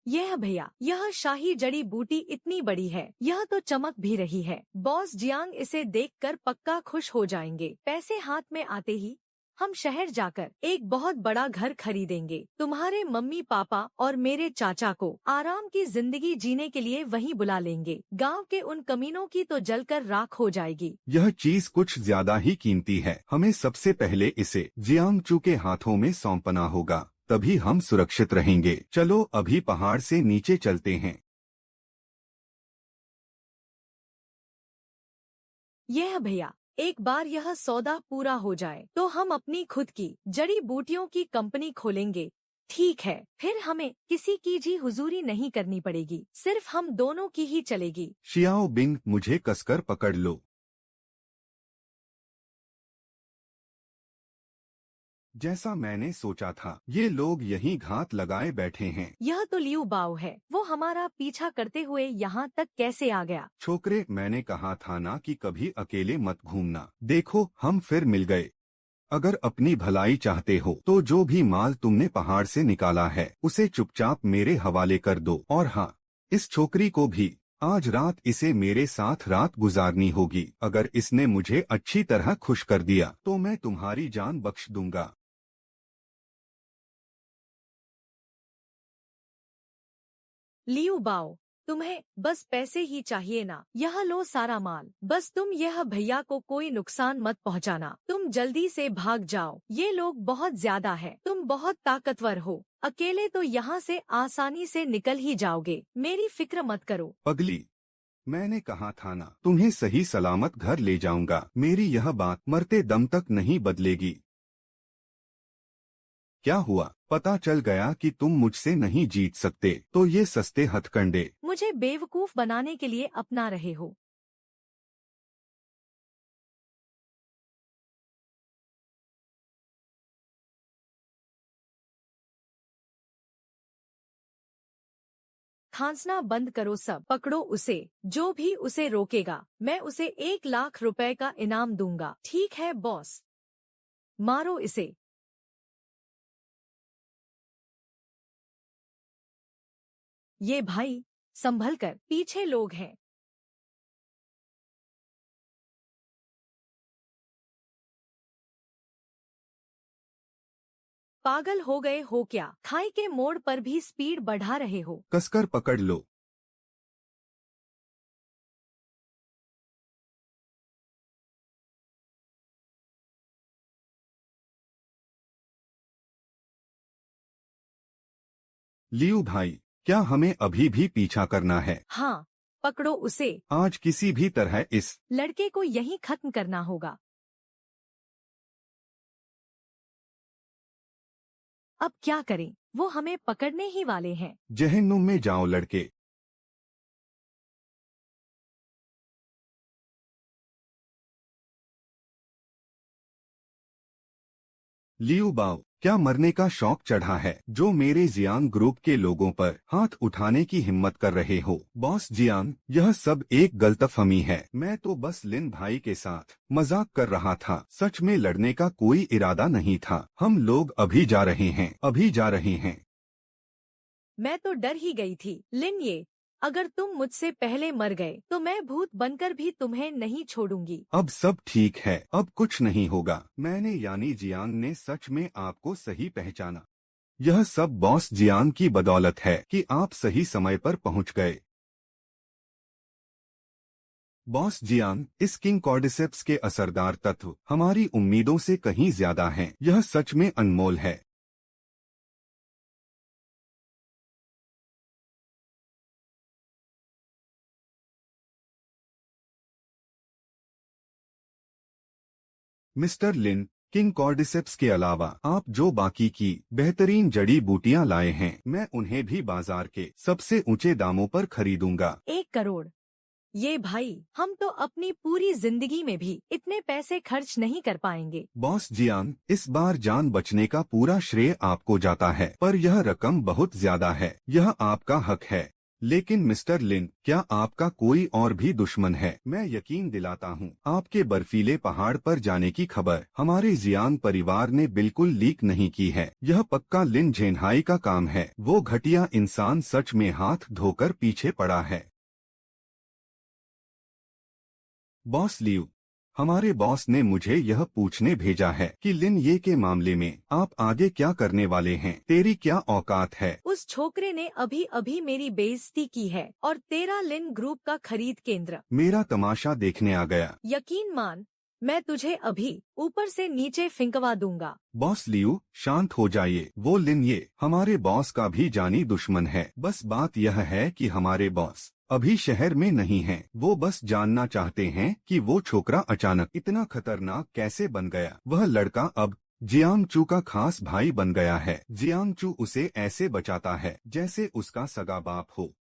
यह भैया, यह शाही जड़ी बूटी इतनी बड़ी है, यह तो चमक भी रही है। बॉस जियांग इसे देखकर पक्का खुश हो जाएंगे। पैसे हाथ में आते ही हम शहर जाकर एक बहुत बड़ा घर खरीदेंगे। तुम्हारे मम्मी पापा और मेरे चाचा को आराम की जिंदगी जीने के लिए वहीं बुला लेंगे। गांव के उन कमीनों की तो जलकर राख हो जाएगी। यह चीज कुछ ज्यादा ही कीमती है। हमें सबसे पहले इसे जियांगचू के हाथों में सौंपना होगा, तभी हम सुरक्षित रहेंगे। चलो अभी पहाड़ से नीचे चलते हैं। यह भैया, एक बार यह सौदा पूरा हो जाए तो हम अपनी खुद की जड़ी बूटियों की कंपनी खोलेंगे। ठीक है, फिर हमें किसी की जी हुजूरी नहीं करनी पड़ेगी, सिर्फ हम दोनों की ही चलेगी। शियाओ बिंग, मुझे कसकर पकड़ लो। जैसा मैंने सोचा था, ये लोग यहीं घात लगाए बैठे हैं। यह तो लियू बाओ है। वो हमारा पीछा करते हुए यहाँ तक कैसे आ गया? छोकरे, मैंने कहा था ना कि कभी अकेले मत घूमना। देखो हम फिर मिल गए। अगर अपनी भलाई चाहते हो तो जो भी माल तुमने पहाड़ से निकाला है उसे चुपचाप मेरे हवाले कर दो। और हाँ, इस छोकरी को भी आज रात इसे मेरे साथ रात गुजारनी होगी। अगर इसने मुझे अच्छी तरह खुश कर दिया तो मैं तुम्हारी जान बख्श दूंगा। लियू बाओ, तुम्हें बस पैसे ही चाहिए ना? यह लो सारा माल। बस तुम यह भैया को कोई नुकसान मत पहुंचाना। तुम जल्दी से भाग जाओ, ये लोग बहुत ज्यादा है। तुम बहुत ताकतवर हो, अकेले तो यहाँ से आसानी से निकल ही जाओगे। मेरी फिक्र मत करो। पगली, मैंने कहा था ना तुम्हें सही सलामत घर ले जाऊंगा। मेरी यह बात मरते दम तक नहीं बदलेगी। क्या हुआ? पता चल गया कि तुम मुझसे नहीं जीत सकते, तो ये सस्ते हथकंडे मुझे बेवकूफ बनाने के लिए अपना रहे हो। खांसना बंद करो सब। पकड़ो उसे, जो भी उसे रोकेगा मैं उसे 1 लाख रुपए का इनाम दूंगा। ठीक है बॉस, मारो इसे। ये भाई, संभल कर, पीछे लोग हैं। पागल हो गए हो क्या? खाई के मोड़ पर भी स्पीड बढ़ा रहे हो। कसकर पकड़ लो। लियू भाई, क्या हमें अभी भी पीछा करना है? हाँ, पकड़ो उसे। आज किसी भी तरह इस लड़के को यहीं खत्म करना होगा। अब क्या करें? वो हमें पकड़ने ही वाले हैं। जहन्नुम में जाओ लड़के। लियू बाओ, क्या मरने का शौक चढ़ा है जो मेरे जियांग ग्रुप के लोगों पर हाथ उठाने की हिम्मत कर रहे हो? बॉस जियांग, यह सब एक गलतफहमी है। मैं तो बस लिन भाई के साथ मजाक कर रहा था। सच में लड़ने का कोई इरादा नहीं था। हम लोग अभी जा रहे हैं, अभी जा रहे हैं। मैं तो डर ही गई थी। लिन ये, अगर तुम मुझसे पहले मर गए तो मैं भूत बनकर भी तुम्हें नहीं छोड़ूंगी। अब सब ठीक है, अब कुछ नहीं होगा। मैंने यानी जियांग ने सच में आपको सही पहचाना। यह सब बॉस जियांग की बदौलत है कि आप सही समय पर पहुंच गए। बॉस जियांग, इस किंग कॉर्डिसेप्स के असरदार तत्व हमारी उम्मीदों से कहीं ज्यादा हैं। यह सच में अनमोल है। मिस्टर लिन, किंग कॉर्डिसेप्स के अलावा आप जो बाकी की बेहतरीन जड़ी बूटियां लाए हैं, मैं उन्हें भी बाजार के सबसे ऊंचे दामों पर खरीदूंगा। 1 करोड़? ये भाई, हम तो अपनी पूरी जिंदगी में भी इतने पैसे खर्च नहीं कर पाएंगे। बॉस जियांग, इस बार जान बचने का पूरा श्रेय आपको जाता है, पर यह रकम बहुत ज्यादा है। यह आपका हक है। लेकिन मिस्टर लिन, क्या आपका कोई और भी दुश्मन है? मैं यकीन दिलाता हूँ, आपके बर्फीले पहाड़ पर जाने की खबर हमारे जियांग परिवार ने बिल्कुल लीक नहीं की है। यह पक्का लिन झेनहाई का काम है। वो घटिया इंसान सच में हाथ धोकर पीछे पड़ा है। बॉस लियू, हमारे बॉस ने मुझे यह पूछने भेजा है कि लिन ये के मामले में आप आगे क्या करने वाले हैं? तेरी क्या औकात है? उस छोकरे ने अभी अभी मेरी बेइज्जती की है और तेरा लिन ग्रुप का खरीद केंद्र। मेरा तमाशा देखने आ गया। यकीन मान, मैं तुझे अभी ऊपर से नीचे फिंकवा दूंगा। बॉस लियू, शांत हो जाइए। वो लिन ये हमारे बॉस का भी जानी दुश्मन है। बस बात यह है कि हमारे बॉस अभी शहर में नहीं हैं। वो बस जानना चाहते हैं कि वो छोकरा अचानक इतना खतरनाक कैसे बन गया। वह लड़का अब जियांगचू का खास भाई बन गया है। जियांगचू उसे ऐसे बचाता है जैसे उसका सगा बाप हो।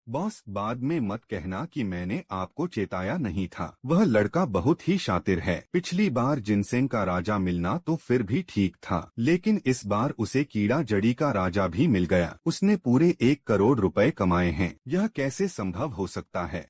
बॉस, बाद में मत कहना कि मैंने आपको चेताया नहीं था। वह लड़का बहुत ही शातिर है। पिछली बार जिनसेंग का राजा मिलना तो फिर भी ठीक था, लेकिन इस बार उसे कीड़ा जड़ी का राजा भी मिल गया। उसने पूरे 1 करोड़ रुपए कमाए हैं। यह कैसे संभव हो सकता है?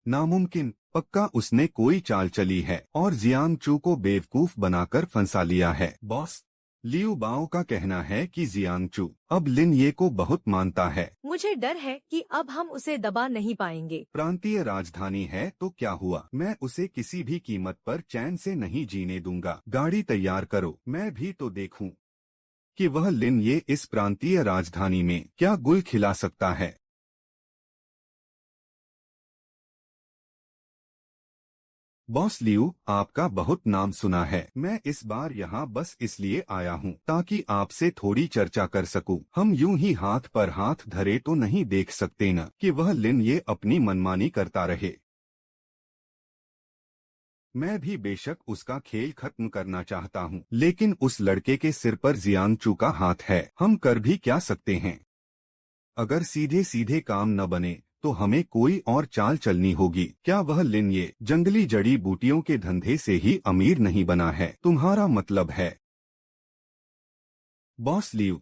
नामुमकिन। पक्का उसने कोई चाल चली है और जियांगचू को बेवकूफ बनाकर फंसा लिया है। बॉस, लियू बाओ का कहना है कि जियांगचू अब लिन ये को बहुत मानता है। मुझे डर है कि अब हम उसे दबा नहीं पाएंगे। प्रांतीय राजधानी है तो क्या हुआ? मैं उसे किसी भी कीमत पर चैन से नहीं जीने दूंगा। गाड़ी तैयार करो, मैं भी तो देखूं कि वह लिन ये इस प्रांतीय राजधानी में क्या गुल खिला सकता है। बॉस लियू, आपका बहुत नाम सुना है। मैं इस बार यहाँ बस इसलिए आया हूँ ताकि आपसे थोड़ी चर्चा कर सकूं। हम यूं ही हाथ पर हाथ धरे तो नहीं देख सकते न कि वह लिन ये अपनी मनमानी करता रहे। मैं भी बेशक उसका खेल खत्म करना चाहता हूँ, लेकिन उस लड़के के सिर पर जियांगचू का हाथ है। हम कर भी क्या सकते हैं? अगर सीधे सीधे काम न बने तो हमें कोई और चाल चलनी होगी। क्या वह लिन ये जंगली जड़ी बूटियों के धंधे से ही अमीर नहीं बना है? तुम्हारा मतलब है? बॉस लियू,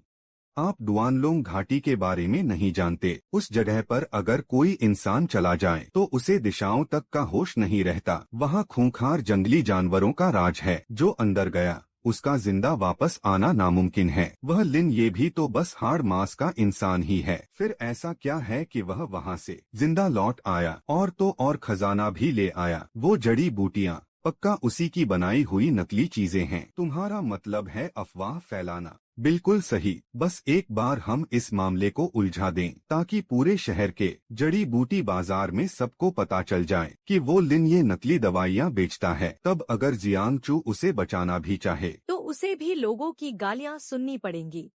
आप डुआनलोंग घाटी के बारे में नहीं जानते। उस जगह पर अगर कोई इंसान चला जाए तो उसे दिशाओं तक का होश नहीं रहता। वहाँ खूंखार जंगली जानवरों का राज है। जो अंदर गया उसका जिंदा वापस आना नामुमकिन है। वह लिन ये भी तो बस हाड़ मांस का इंसान ही है। फिर ऐसा क्या है कि वह वहाँ से जिंदा लौट आया और तो और खजाना भी ले आया। वो जड़ी बूटियाँ पक्का उसी की बनाई हुई नकली चीजें हैं। तुम्हारा मतलब है अफवाह फैलाना। बिल्कुल सही। बस एक बार हम इस मामले को उलझा दें ताकि पूरे शहर के जड़ी बूटी बाजार में सबको पता चल जाए कि वो लिन ये नकली दवाइयाँ बेचता है। तब अगर जियांगचू उसे बचाना भी चाहे तो उसे भी लोगों की गालियाँ सुननी पड़ेंगी।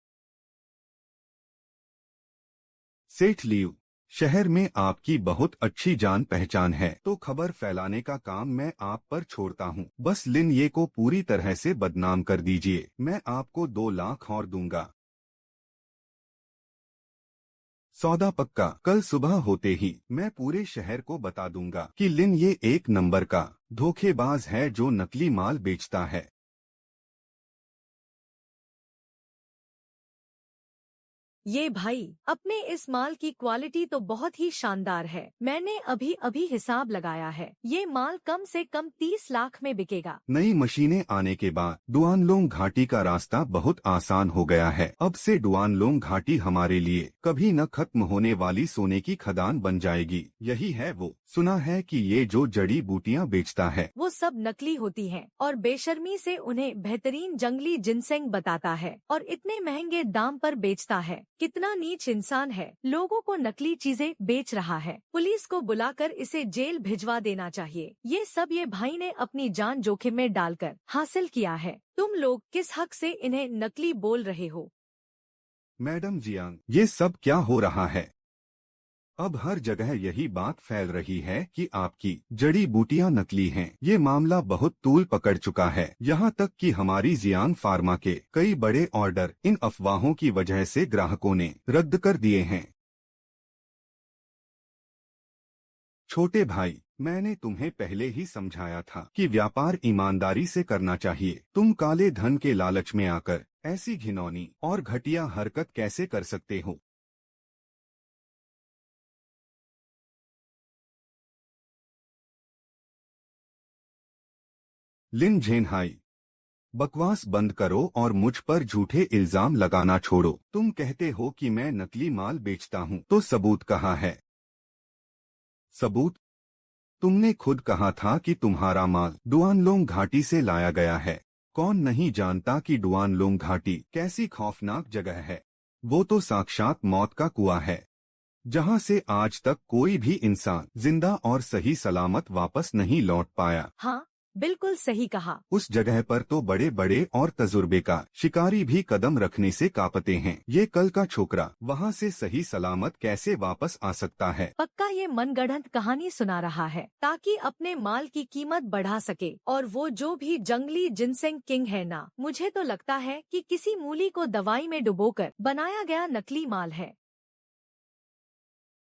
सेठ लियू, शहर में आपकी बहुत अच्छी जान पहचान है, तो खबर फैलाने का काम मैं आप पर छोड़ता हूँ। बस लिन ये को पूरी तरह से बदनाम कर दीजिए। मैं आपको 2 लाख और दूंगा। सौदा पक्का। कल सुबह होते ही मैं पूरे शहर को बता दूंगा कि लिन ये 1 नंबर का धोखेबाज है जो नकली माल बेचता है। ये भाई, अपने इस माल की क्वालिटी तो बहुत ही शानदार है। मैंने अभी अभी हिसाब लगाया है, ये माल कम से कम 30 लाख में बिकेगा। नई मशीनें आने के बाद डुआनलोंग घाटी का रास्ता बहुत आसान हो गया है। अब से डुआनलोंग घाटी हमारे लिए कभी न खत्म होने वाली सोने की खदान बन जाएगी। यही है वो। सुना है कि ये जो जड़ी बूटियाँ बेचता है वो सब नकली होती हैं और बेशर्मी से उन्हें बेहतरीन जंगली जिनसेंग बताता है और इतने महंगे दाम पर बेचता है। कितना नीच इंसान है, लोगों को नकली चीजें बेच रहा है। पुलिस को बुलाकर इसे जेल भिजवा देना चाहिए। ये सब ये भाई ने अपनी जान जोखिम में डालकर हासिल किया है। तुम लोग किस हक से इन्हें नकली बोल रहे हो? मैडम जियांग, ये सब क्या हो रहा है? अब हर जगह यही बात फैल रही है कि आपकी जड़ी बूटियां नकली हैं। ये मामला बहुत तूल पकड़ चुका है। यहाँ तक कि हमारी जियांग फार्मा के कई बड़े ऑर्डर इन अफवाहों की वजह से ग्राहकों ने रद्द कर दिए हैं। छोटे भाई, मैंने तुम्हें पहले ही समझाया था कि व्यापार ईमानदारी से करना चाहिए। तुम काले धन के लालच में आकर ऐसी घिनौनी और घटिया हरकत कैसे कर सकते हो? लिन झेनहाई, बकवास बंद करो और मुझ पर झूठे इल्जाम लगाना छोड़ो। तुम कहते हो कि मैं नकली माल बेचता हूँ, तो सबूत कहाँ है? सबूत? तुमने खुद कहा था कि तुम्हारा माल डुआनलोंग घाटी से लाया गया है। कौन नहीं जानता कि डुआनलोंग घाटी कैसी खौफनाक जगह है। वो तो साक्षात मौत का कुआं है, जहाँ से आज तक कोई भी इंसान जिंदा और सही सलामत वापस नहीं लौट पाया। हाँ, बिल्कुल सही कहा। उस जगह पर तो बड़े बड़े और तजुर्बे का शिकारी भी कदम रखने से कांपते हैं। ये कल का छोकरा वहाँ से सही सलामत कैसे वापस आ सकता है? पक्का ये मनगढ़ंत कहानी सुना रहा है ताकि अपने माल की कीमत बढ़ा सके। और वो जो भी जंगली जिनसेंग किंग है ना, मुझे तो लगता है कि किसी मूली को दवाई में डुबोकर बनाया गया नकली माल है।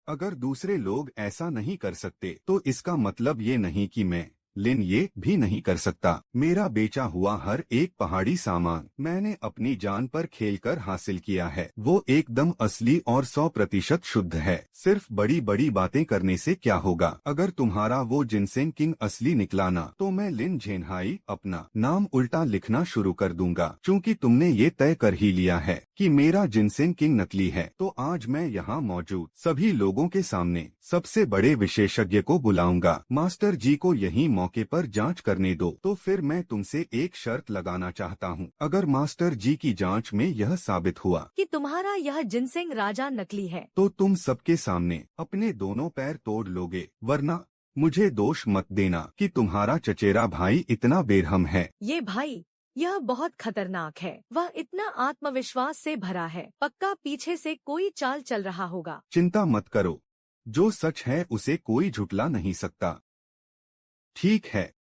अगर दूसरे लोग ऐसा नहीं कर सकते तो इसका मतलब ये नहीं कि मैं लिन ये भी नहीं कर सकता। मेरा बेचा हुआ हर एक पहाड़ी सामान मैंने अपनी जान पर खेलकर हासिल किया है। वो एकदम असली और 100% शुद्ध है। सिर्फ बड़ी बड़ी बातें करने से क्या होगा? अगर तुम्हारा वो जिनसेंग किंग असली निकला ना, तो मैं लिन झेनहाई अपना नाम उल्टा लिखना शुरू कर दूंगा। चूँकि तुमने ये तय कर ही लिया है कि मेरा जिनसेंग किंग नकली है, तो आज मैं यहाँ मौजूद सभी लोगों के सामने सबसे बड़े विशेषज्ञ को बुलाऊंगा। मास्टर जी को यही मौके पर जांच करने दो। तो फिर मैं तुमसे एक शर्त लगाना चाहता हूँ। अगर मास्टर जी की जांच में यह साबित हुआ कि तुम्हारा यह जिनसेंग राजा नकली है, तो तुम सबके सामने अपने दोनों पैर तोड़ लोगे। वरना मुझे दोष मत देना कि तुम्हारा चचेरा भाई इतना बेरहम है। ये भाई, यह बहुत खतरनाक है। वह इतना आत्मविश्वास से भरा है, पक्का पीछे से कोई चाल चल रहा होगा। चिंता मत करो, जो सच है उसे कोई झुटला नहीं सकता। ठीक है,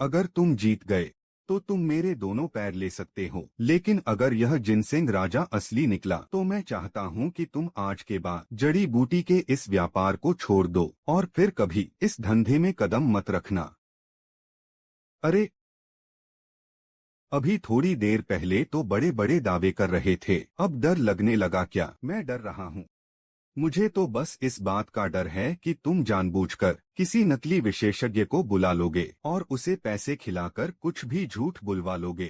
अगर तुम जीत गए तो तुम मेरे दोनों पैर ले सकते हो। लेकिन अगर यह जिनसेंग राजा असली निकला, तो मैं चाहता हूँ कि तुम आज के बाद जड़ी बूटी के इस व्यापार को छोड़ दो और फिर कभी इस धंधे में कदम मत रखना। अरे, अभी थोड़ी देर पहले तो बड़े बड़े दावे कर रहे थे, अब डर लगने लगा क्या? मैं डर रहा हूँ। मुझे तो बस इस बात का डर है कि तुम जानबूझकर किसी नकली विशेषज्ञ को बुला लोगे और उसे पैसे खिलाकर कुछ भी झूठ बुलवा लोगे।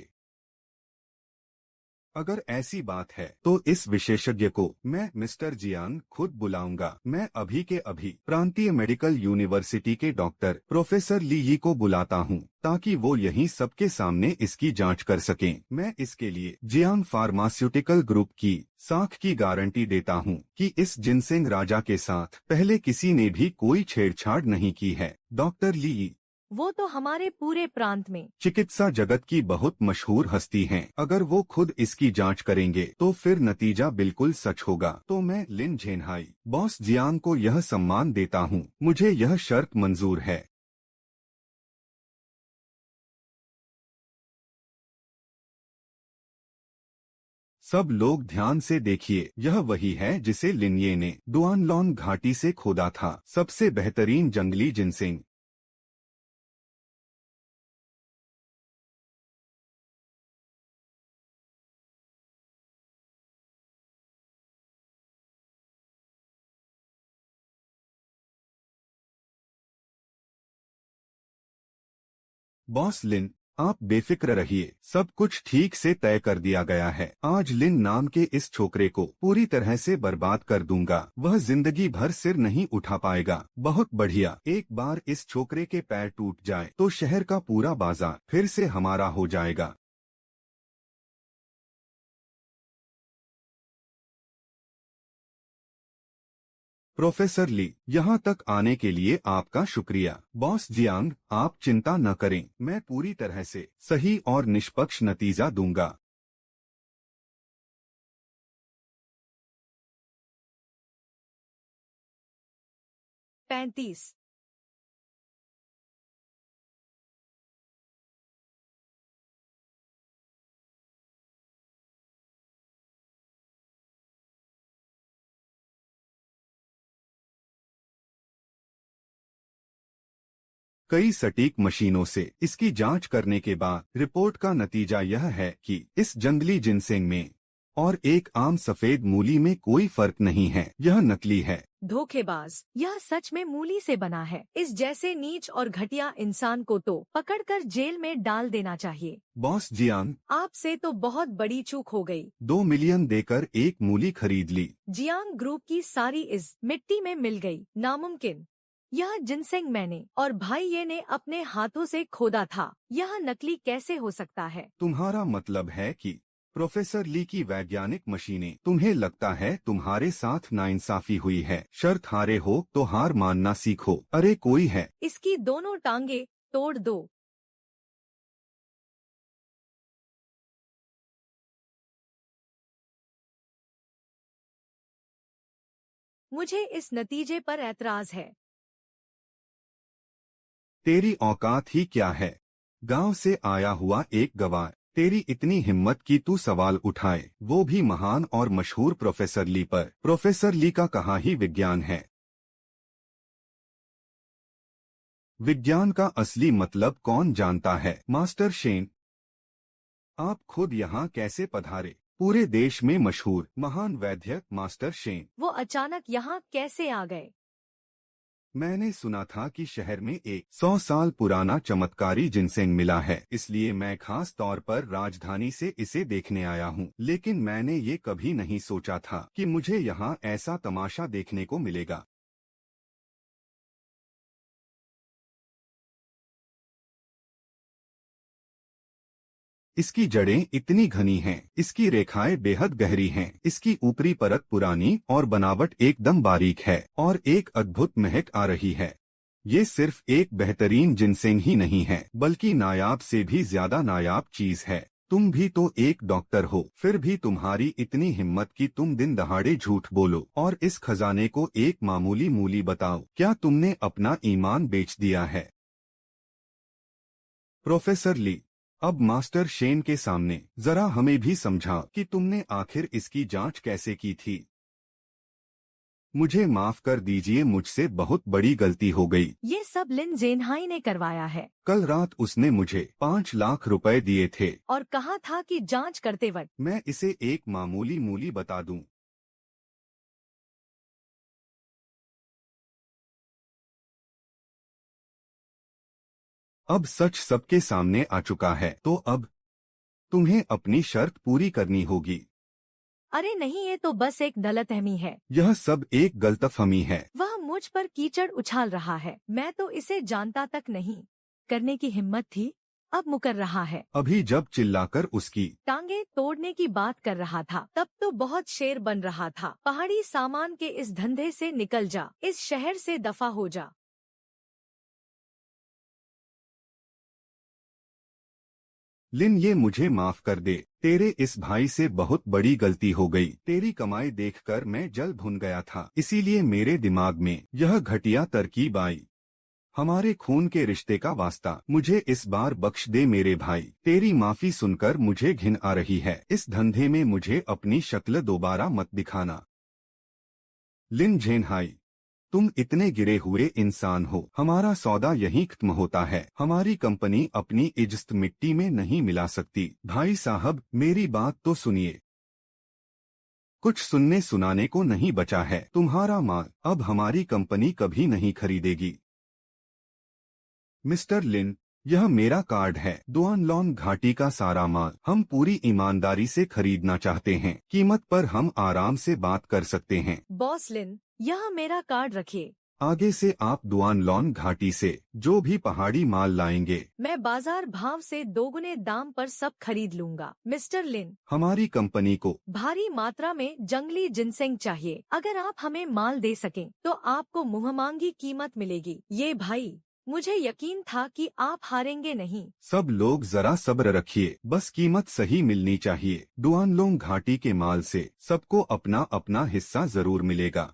अगर ऐसी बात है तो इस विशेषज्ञ को मैं मिस्टर जियांग खुद बुलाऊंगा। मैं अभी के अभी प्रांतीय मेडिकल यूनिवर्सिटी के डॉक्टर प्रोफेसर ली यी को बुलाता हूँ, ताकि वो यहीं सबके सामने इसकी जांच कर सकें। मैं इसके लिए जियांग फार्मास्यूटिकल ग्रुप की साख की गारंटी देता हूँ कि इस जिनसेंग राजा के साथ पहले किसी ने भी कोई छेड़छाड़ नहीं की है। डॉक्टर ली यी वो तो हमारे पूरे प्रांत में चिकित्सा जगत की बहुत मशहूर हस्ती हैं। अगर वो खुद इसकी जांच करेंगे तो फिर नतीजा बिल्कुल सच होगा। तो मैं लिन झेनहाई बॉस जियांग को यह सम्मान देता हूँ। मुझे यह शर्त मंजूर है। सब लोग ध्यान से देखिए, यह वही है जिसे लिनये ने दुआनलॉन घाटी से खोदा था। सबसे बेहतरीन जंगली जिनसेंग। बॉस लिन, आप बेफिक्र रहिए, सब कुछ ठीक से तय कर दिया गया है। आज लिन नाम के इस छोकरे को पूरी तरह से बर्बाद कर दूंगा। वह जिंदगी भर सिर नहीं उठा पाएगा। बहुत बढ़िया। एक बार इस छोकरे के पैर टूट जाए तो शहर का पूरा बाजार फिर से हमारा हो जाएगा। प्रोफेसर ली, यहाँ तक आने के लिए आपका शुक्रिया। बॉस जियांग, आप चिंता न करें, मैं पूरी तरह से सही और निष्पक्ष नतीजा दूंगा। 35। कई सटीक मशीनों से इसकी जांच करने के बाद रिपोर्ट का नतीजा यह है कि इस जंगली जिनसेंग में और एक आम सफेद मूली में कोई फर्क नहीं है। यह नकली है। धोखेबाज, यह सच में मूली से बना है। इस जैसे नीच और घटिया इंसान को तो पकड़कर जेल में डाल देना चाहिए। बॉस जियांग, आपसे तो बहुत बड़ी चूक हो गई। 2 मिलियन देकर एक मूली खरीद ली। जियांग ग्रुप की सारी इस मिट्टी में मिल गई। नामुमकिन। यह जिनसेंग मैंने और भाई ये ने अपने हाथों से खोदा था। यह नकली कैसे हो सकता है? तुम्हारा मतलब है कि प्रोफेसर ली की वैज्ञानिक मशीनें, तुम्हें लगता है तुम्हारे साथ नाइंसाफी हुई है। शर्त हारे हो तो हार मानना सीखो। अरे कोई है। इसकी दोनों टांगे तोड़ दो। मुझे इस नतीजे पर ऐतराज है। तेरी औकात ही क्या है? गांव से आया हुआ एक गवार। तेरी इतनी हिम्मत कि तू सवाल उठाए, वो भी महान और मशहूर प्रोफेसर ली पर। प्रोफेसर ली का कहाँ ही विज्ञान है। विज्ञान का असली मतलब कौन जानता है? मास्टर शेन, आप खुद यहाँ कैसे पधारे? पूरे देश में मशहूर महान वैद्य मास्टर शेन। वो अचानक यहाँ कैसे आ गए? मैंने सुना था कि शहर में एक 100 साल पुराना चमत्कारी जिनसेंग मिला है, इसलिए मैं खास तौर पर राजधानी से इसे देखने आया हूँ। लेकिन मैंने ये कभी नहीं सोचा था कि मुझे यहाँ ऐसा तमाशा देखने को मिलेगा। इसकी जड़ें इतनी घनी हैं, इसकी रेखाएं बेहद गहरी हैं, इसकी ऊपरी परत पुरानी और बनावट एकदम बारीक है और एक अद्भुत महक आ रही है। ये सिर्फ एक बेहतरीन जिनसेंग ही नहीं है, बल्कि नायाब से भी ज्यादा नायाब चीज है। तुम भी तो एक डॉक्टर हो, फिर भी तुम्हारी इतनी हिम्मत कि तुम दिन दहाड़े झूठ बोलो और इस खजाने को एक मामूली मूली बताओ। क्या तुमने अपना ईमान बेच दिया है? प्रोफेसर ली, अब मास्टर शेन के सामने जरा हमें भी समझा कि तुमने आखिर इसकी जांच कैसे की थी। मुझे माफ कर दीजिए, मुझसे बहुत बड़ी गलती हो गई। ये सब लिन जेनहाई ने करवाया है। कल रात उसने मुझे 5 लाख रुपए दिए थे और कहा था कि जांच करते वक्त मैं इसे एक मामूली मूली बता दूं। अब सच सबके सामने आ चुका है, तो अब तुम्हें अपनी शर्त पूरी करनी होगी। अरे नहीं, ये तो बस एक गलतफहमी है। यह सब एक गलतफहमी है। वह मुझ पर कीचड़ उछाल रहा है। मैं तो इसे जानता तक नहीं। करने की हिम्मत थी, अब मुकर रहा है। अभी जब चिल्लाकर उसकी टांगे तोड़ने की बात कर रहा था, तब तो बहुत शेर बन रहा था। पहाड़ी सामान के इस धंधे से निकल जा, इस शहर से दफा हो जा। लिन, ये मुझे माफ कर दे। तेरे इस भाई से बहुत बड़ी गलती हो गई। तेरी कमाई देखकर मैं जल भुन गया था, इसीलिए मेरे दिमाग में यह घटिया तरकीब आई। हमारे खून के रिश्ते का वास्ता, मुझे इस बार बख्श दे मेरे भाई। तेरी माफी सुनकर मुझे घिन आ रही है। इस धंधे में मुझे अपनी शक्ल दोबारा मत दिखाना। लिन झेनहाई, तुम इतने गिरे हुए इंसान हो। हमारा सौदा यहीं खत्म होता है। हमारी कंपनी अपनी इज्जत मिट्टी में नहीं मिला सकती। भाई साहब, मेरी बात तो सुनिए। कुछ सुनने सुनाने को नहीं बचा है। तुम्हारा माल अब हमारी कंपनी कभी नहीं खरीदेगी। मिस्टर लिन, यह मेरा कार्ड है। दुआनलॉन घाटी का सारा माल हम पूरी ईमानदारी से खरीदना चाहते हैं। कीमत पर हम आराम से बात कर सकते हैं। बॉस लिन, यह मेरा कार्ड रखिए। आगे से आप दुआनलॉन घाटी से जो भी पहाड़ी माल लाएंगे, मैं बाजार भाव से दोगुने दाम पर सब खरीद लूंगा। मिस्टर लिन, हमारी कंपनी को भारी मात्रा में जंगली जिनसेंग चाहिए। अगर आप हमें माल दे सकें, तो आपको मुंहमांगी कीमत मिलेगी। ये भाई, मुझे यकीन था कि आप हारेंगे नहीं। सब लोग जरा सब्र रखिए, बस कीमत सही मिलनी चाहिए। दुआनलोंग घाटी के माल से सबको अपना अपना हिस्सा जरूर मिलेगा।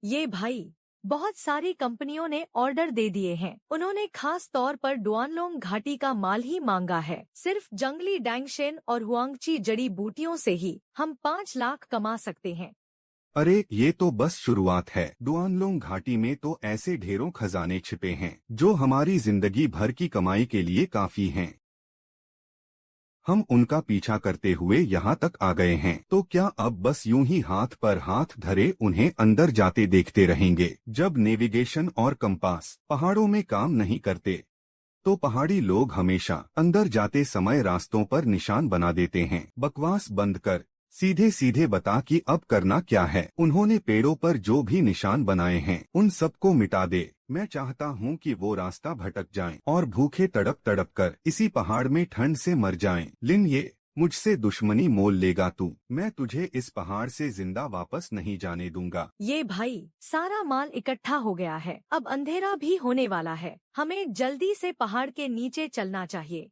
ये भाई, बहुत सारी कंपनियों ने ऑर्डर दे दिए हैं। उन्होंने खास तौर पर डुआनलोंग घाटी का माल ही मांगा है। सिर्फ जंगली डैंगशेन और हुआंगची जड़ी बूटियों से ही हम 5 लाख कमा सकते हैं। अरे, ये तो बस शुरुआत है। डुआनलोंग घाटी में तो ऐसे ढेरों खजाने छिपे हैं जो हमारी जिंदगी भर की कमाई के लिए काफी हैं। हम उनका पीछा करते हुए यहाँ तक आ गए हैं, तो क्या अब बस यूं ही हाथ पर हाथ धरे उन्हें अंदर जाते देखते रहेंगे? जब नेविगेशन और कंपास पहाड़ों में काम नहीं करते, तो पहाड़ी लोग हमेशा अंदर जाते समय रास्तों पर निशान बना देते हैं। बकवास बंद कर, सीधे सीधे बता कि अब करना क्या है। उन्होंने पेड़ों पर जो भी निशान बनाए हैं, उन सबको मिटा दे। मैं चाहता हूँ कि वो रास्ता भटक जाएं और भूखे तड़प तड़प कर इसी पहाड़ में ठंड से मर जाएं। लिन, ये मुझसे दुश्मनी मोल लेगा तू। मैं तुझे इस पहाड़ से जिंदा वापस नहीं जाने दूंगा। ये भाई, सारा माल इकट्ठा हो गया है। अब अंधेरा भी होने वाला है। हमें जल्दी से पहाड़ के नीचे चलना चाहिए।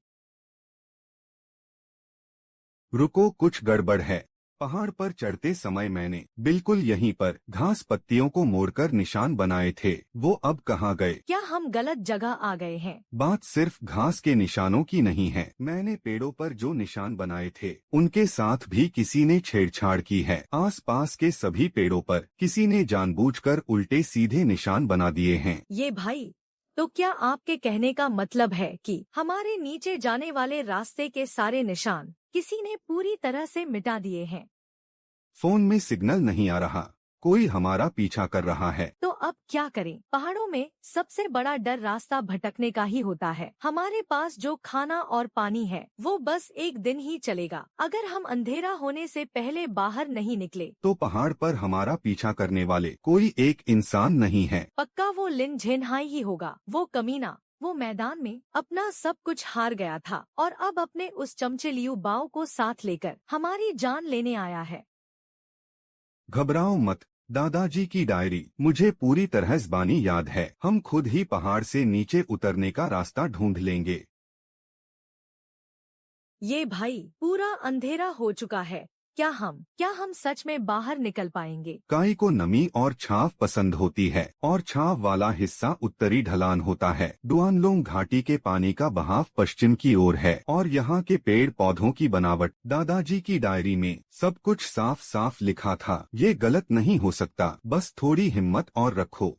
रुको, कुछ गड़बड़ है। पहाड़ पर चढ़ते समय मैंने बिल्कुल यहीं पर घास पत्तियों को मोड़कर निशान बनाए थे। वो अब कहाँ गए? क्या हम गलत जगह आ गए हैं? बात सिर्फ घास के निशानों की नहीं है। मैंने पेड़ों पर जो निशान बनाए थे, उनके साथ भी किसी ने छेड़छाड़ की है। आसपास के सभी पेड़ों पर किसी ने जानबूझकर उल्टे सीधे निशान बना दिए हैं। ये भाई, तो क्या आपके कहने का मतलब है कि हमारे नीचे जाने वाले रास्ते के सारे निशान किसी ने पूरी तरह से मिटा दिए हैं? फोन में सिग्नल नहीं आ रहा, कोई हमारा पीछा कर रहा है। तो अब क्या करें? पहाड़ों में सबसे बड़ा डर रास्ता भटकने का ही होता है। हमारे पास जो खाना और पानी है, वो बस एक दिन ही चलेगा। अगर हम अंधेरा होने से पहले बाहर नहीं निकले, तो पहाड़ पर हमारा पीछा करने वाले कोई एक इंसान नहीं है। पक्का वो लिन झेनहाई ही होगा। वो कमीना, वो मैदान में अपना सब कुछ हार गया था और अब अपने उस चमचे लियू बाव को साथ लेकर हमारी जान लेने आया है। घबराओ मत, दादाजी की डायरी मुझे पूरी तरह ज़बानी याद है। हम खुद ही पहाड़ से नीचे उतरने का रास्ता ढूंढ लेंगे। ये भाई, पूरा अंधेरा हो चुका है। क्या हम सच में बाहर निकल पाएंगे? काई को नमी और छाव पसंद होती है और छाव वाला हिस्सा उत्तरी ढलान होता है। डुआनलोंग घाटी के पानी का बहाव पश्चिम की ओर है और यहाँ के पेड़ पौधों की बनावट। दादाजी की डायरी में सब कुछ साफ साफ लिखा था। ये गलत नहीं हो सकता, बस थोड़ी हिम्मत और रखो।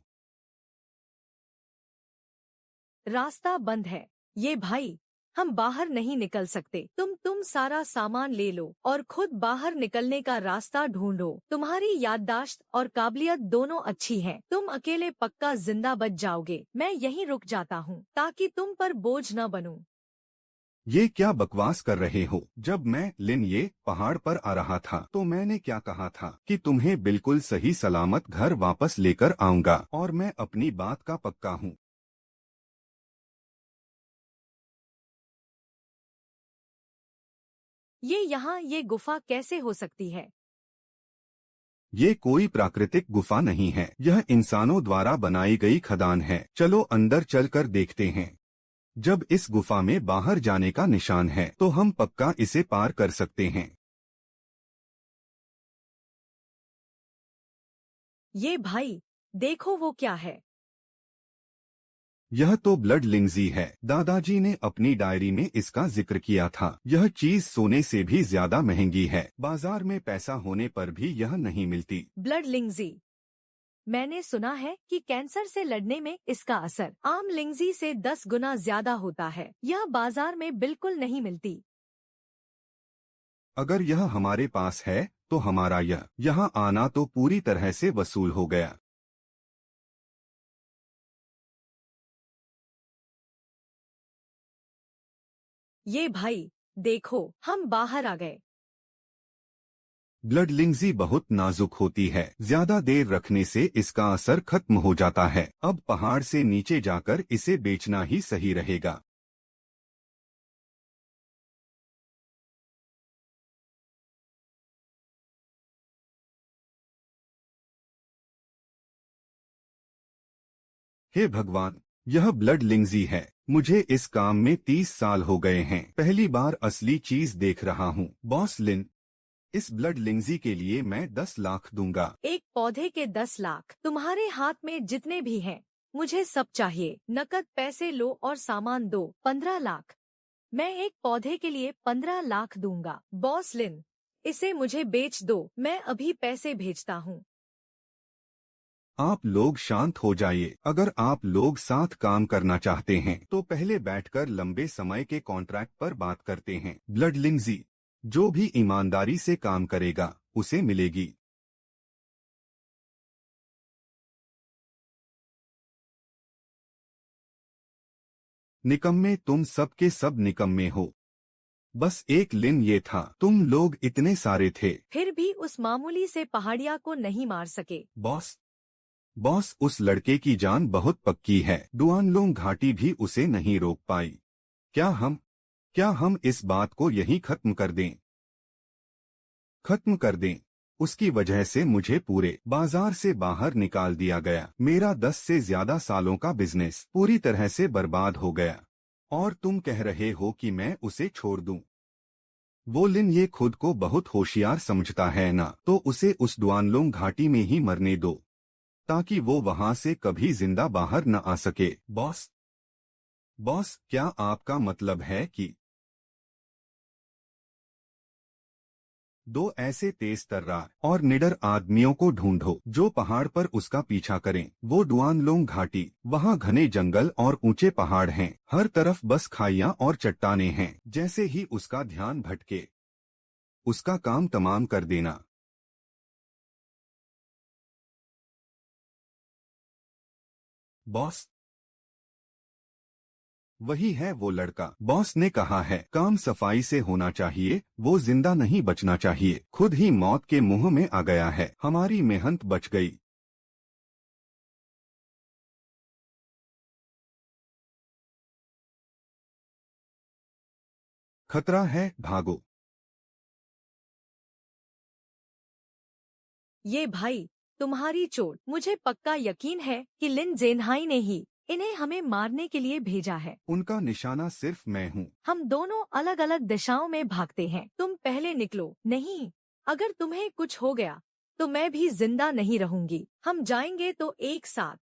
रास्ता बंद है। ये भाई, हम बाहर नहीं निकल सकते। तुम सारा सामान ले लो और खुद बाहर निकलने का रास्ता ढूंढो। तुम्हारी याददाश्त और काबिलियत दोनों अच्छी है, तुम अकेले पक्का जिंदा बच जाओगे। मैं यहीं रुक जाता हूँ ताकि तुम पर बोझ न बनूं। ये क्या बकवास कर रहे हो? जब मैं लिन ये पहाड़ पर आ रहा था तो मैंने क्या कहा था कि तुम्हें बिल्कुल सही सलामत घर वापस लेकर आऊंगा, और मैं अपनी बात का पक्का हूँ। ये गुफा कैसे हो सकती है? ये कोई प्राकृतिक गुफा नहीं है, यह इंसानों द्वारा बनाई गई खदान है। चलो अंदर चलकर देखते हैं। जब इस गुफा में बाहर जाने का निशान है तो हम पक्का इसे पार कर सकते हैं। ये भाई, देखो वो क्या है। यह तो ब्लड लिंगजी है। दादाजी ने अपनी डायरी में इसका जिक्र किया था। यह चीज सोने से भी ज्यादा महंगी है। बाजार में पैसा होने पर भी यह नहीं मिलती। ब्लड लिंगजी, मैंने सुना है कि कैंसर से लड़ने में इसका असर आम लिंगजी से 10 गुना ज्यादा होता है। यह बाजार में बिल्कुल नहीं मिलती। अगर यह हमारे पास है तो हमारा यहाँ आना तो पूरी तरह से वसूल हो गया। ये भाई, देखो हम बाहर आ गए। ब्लड लिंगजी बहुत नाजुक होती है, ज्यादा देर रखने से इसका असर खत्म हो जाता है। अब पहाड़ से नीचे जाकर इसे बेचना ही सही रहेगा। हे भगवान, यह ब्लड लिंगजी है। मुझे इस काम में 30 साल हो गए हैं। पहली बार असली चीज देख रहा हूँ। बॉस लिन, इस ब्लड लिंगजी के लिए मैं 10 लाख दूंगा। एक पौधे के 10 लाख? तुम्हारे हाथ में जितने भी हैं, मुझे सब चाहिए। नकद पैसे लो और सामान दो। 15 लाख? मैं एक पौधे के लिए 15 लाख दूंगा। बॉस लिन, इसे मुझे बेच दो, मैं अभी पैसे भेजता हूँ। आप लोग शांत हो जाइए। अगर आप लोग साथ काम करना चाहते हैं तो पहले बैठकर लंबे समय के कॉन्ट्रैक्ट पर बात करते हैं। ब्लड लिंगजी, जो भी ईमानदारी से काम करेगा उसे मिलेगी। निकम्मे, तुम सब के सब निकम्मे हो। बस एक लिन ये था, तुम लोग इतने सारे थे। फिर भी उस मामूली से पहाड़िया को नहीं मार सके। बॉस, बॉस उस लड़के की जान बहुत पक्की है। डुआनलोंग घाटी भी उसे नहीं रोक पाई। क्या हम क्या हम इस बात को यहीं खत्म कर दें? खत्म कर दें। उसकी वजह से मुझे पूरे बाजार से बाहर निकाल दिया गया। मेरा 10 से ज्यादा सालों का बिजनेस पूरी तरह से बर्बाद हो गया। और तुम कह रहे हो कि मैं उसे छोड़ दूं? वो लिन ये खुद को बहुत होशियार समझता है ना, तो उसे उस डुआनलोंग घाटी में ही मरने दो ताकि वो वहां से कभी जिंदा बाहर न आ सके। बॉस, बॉस क्या आपका मतलब है कि दो ऐसे तेज तर्रार और निडर आदमियों को ढूंढो जो पहाड़ पर उसका पीछा करें? वो डुआनलोंग घाटी, वहाँ घने जंगल और ऊंचे पहाड़ हैं। हर तरफ बस खाइयां और चट्टानें हैं। जैसे ही उसका ध्यान भटके, उसका काम तमाम कर देना। बॉस, वही है वो लड़का। बॉस ने कहा है काम सफाई से होना चाहिए। वो जिंदा नहीं बचना चाहिए। खुद ही मौत के मुंह में आ गया है। हमारी मेहनत बच गई। खतरा है, भागो। ये भाई, तुम्हारी चोट, मुझे पक्का यकीन है कि लिन जेनहाई ने ही इन्हें हमें मारने के लिए भेजा है। उनका निशाना सिर्फ मैं हूँ। हम दोनों अलग अलग दिशाओं में भागते हैं। तुम पहले निकलो। नहीं, अगर तुम्हें कुछ हो गया तो मैं भी जिंदा नहीं रहूंगी। हम जाएंगे तो एक साथ।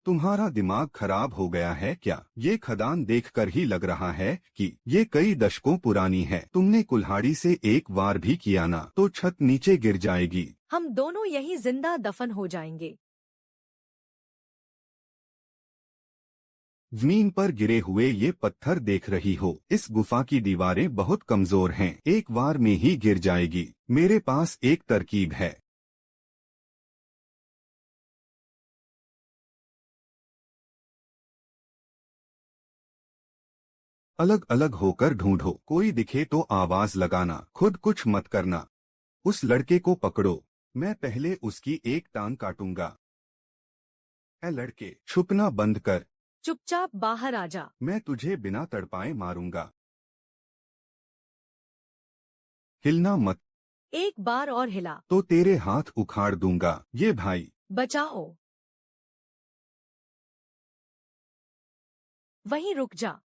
तुम्हारा दिमाग खराब हो गया है क्या? ये खदान देखकर ही लग रहा है कि ये कई दशकों पुरानी है। तुमने कुल्हाड़ी से एक वार भी किया ना तो छत नीचे गिर जाएगी। हम दोनों यहीं जिंदा दफन हो जाएंगे। जमीन पर गिरे हुए ये पत्थर देख रही हो, इस गुफा की दीवारें बहुत कमजोर हैं, एक वार में ही गिर जाएगी। मेरे पास एक तरकीब है। अलग अलग होकर ढूंढो, कोई दिखे तो आवाज लगाना, खुद कुछ मत करना। उस लड़के को पकड़ो, मैं पहले उसकी एक टांग काटूंगा। ए लड़के, छुपना बंद कर, चुपचाप बाहर आ जा। मैं तुझे बिना तड़पाए मारूंगा। हिलना मत, एक बार और हिला तो तेरे हाथ उखाड़ दूंगा। ये भाई, बचाओ। वहीं रुक जा।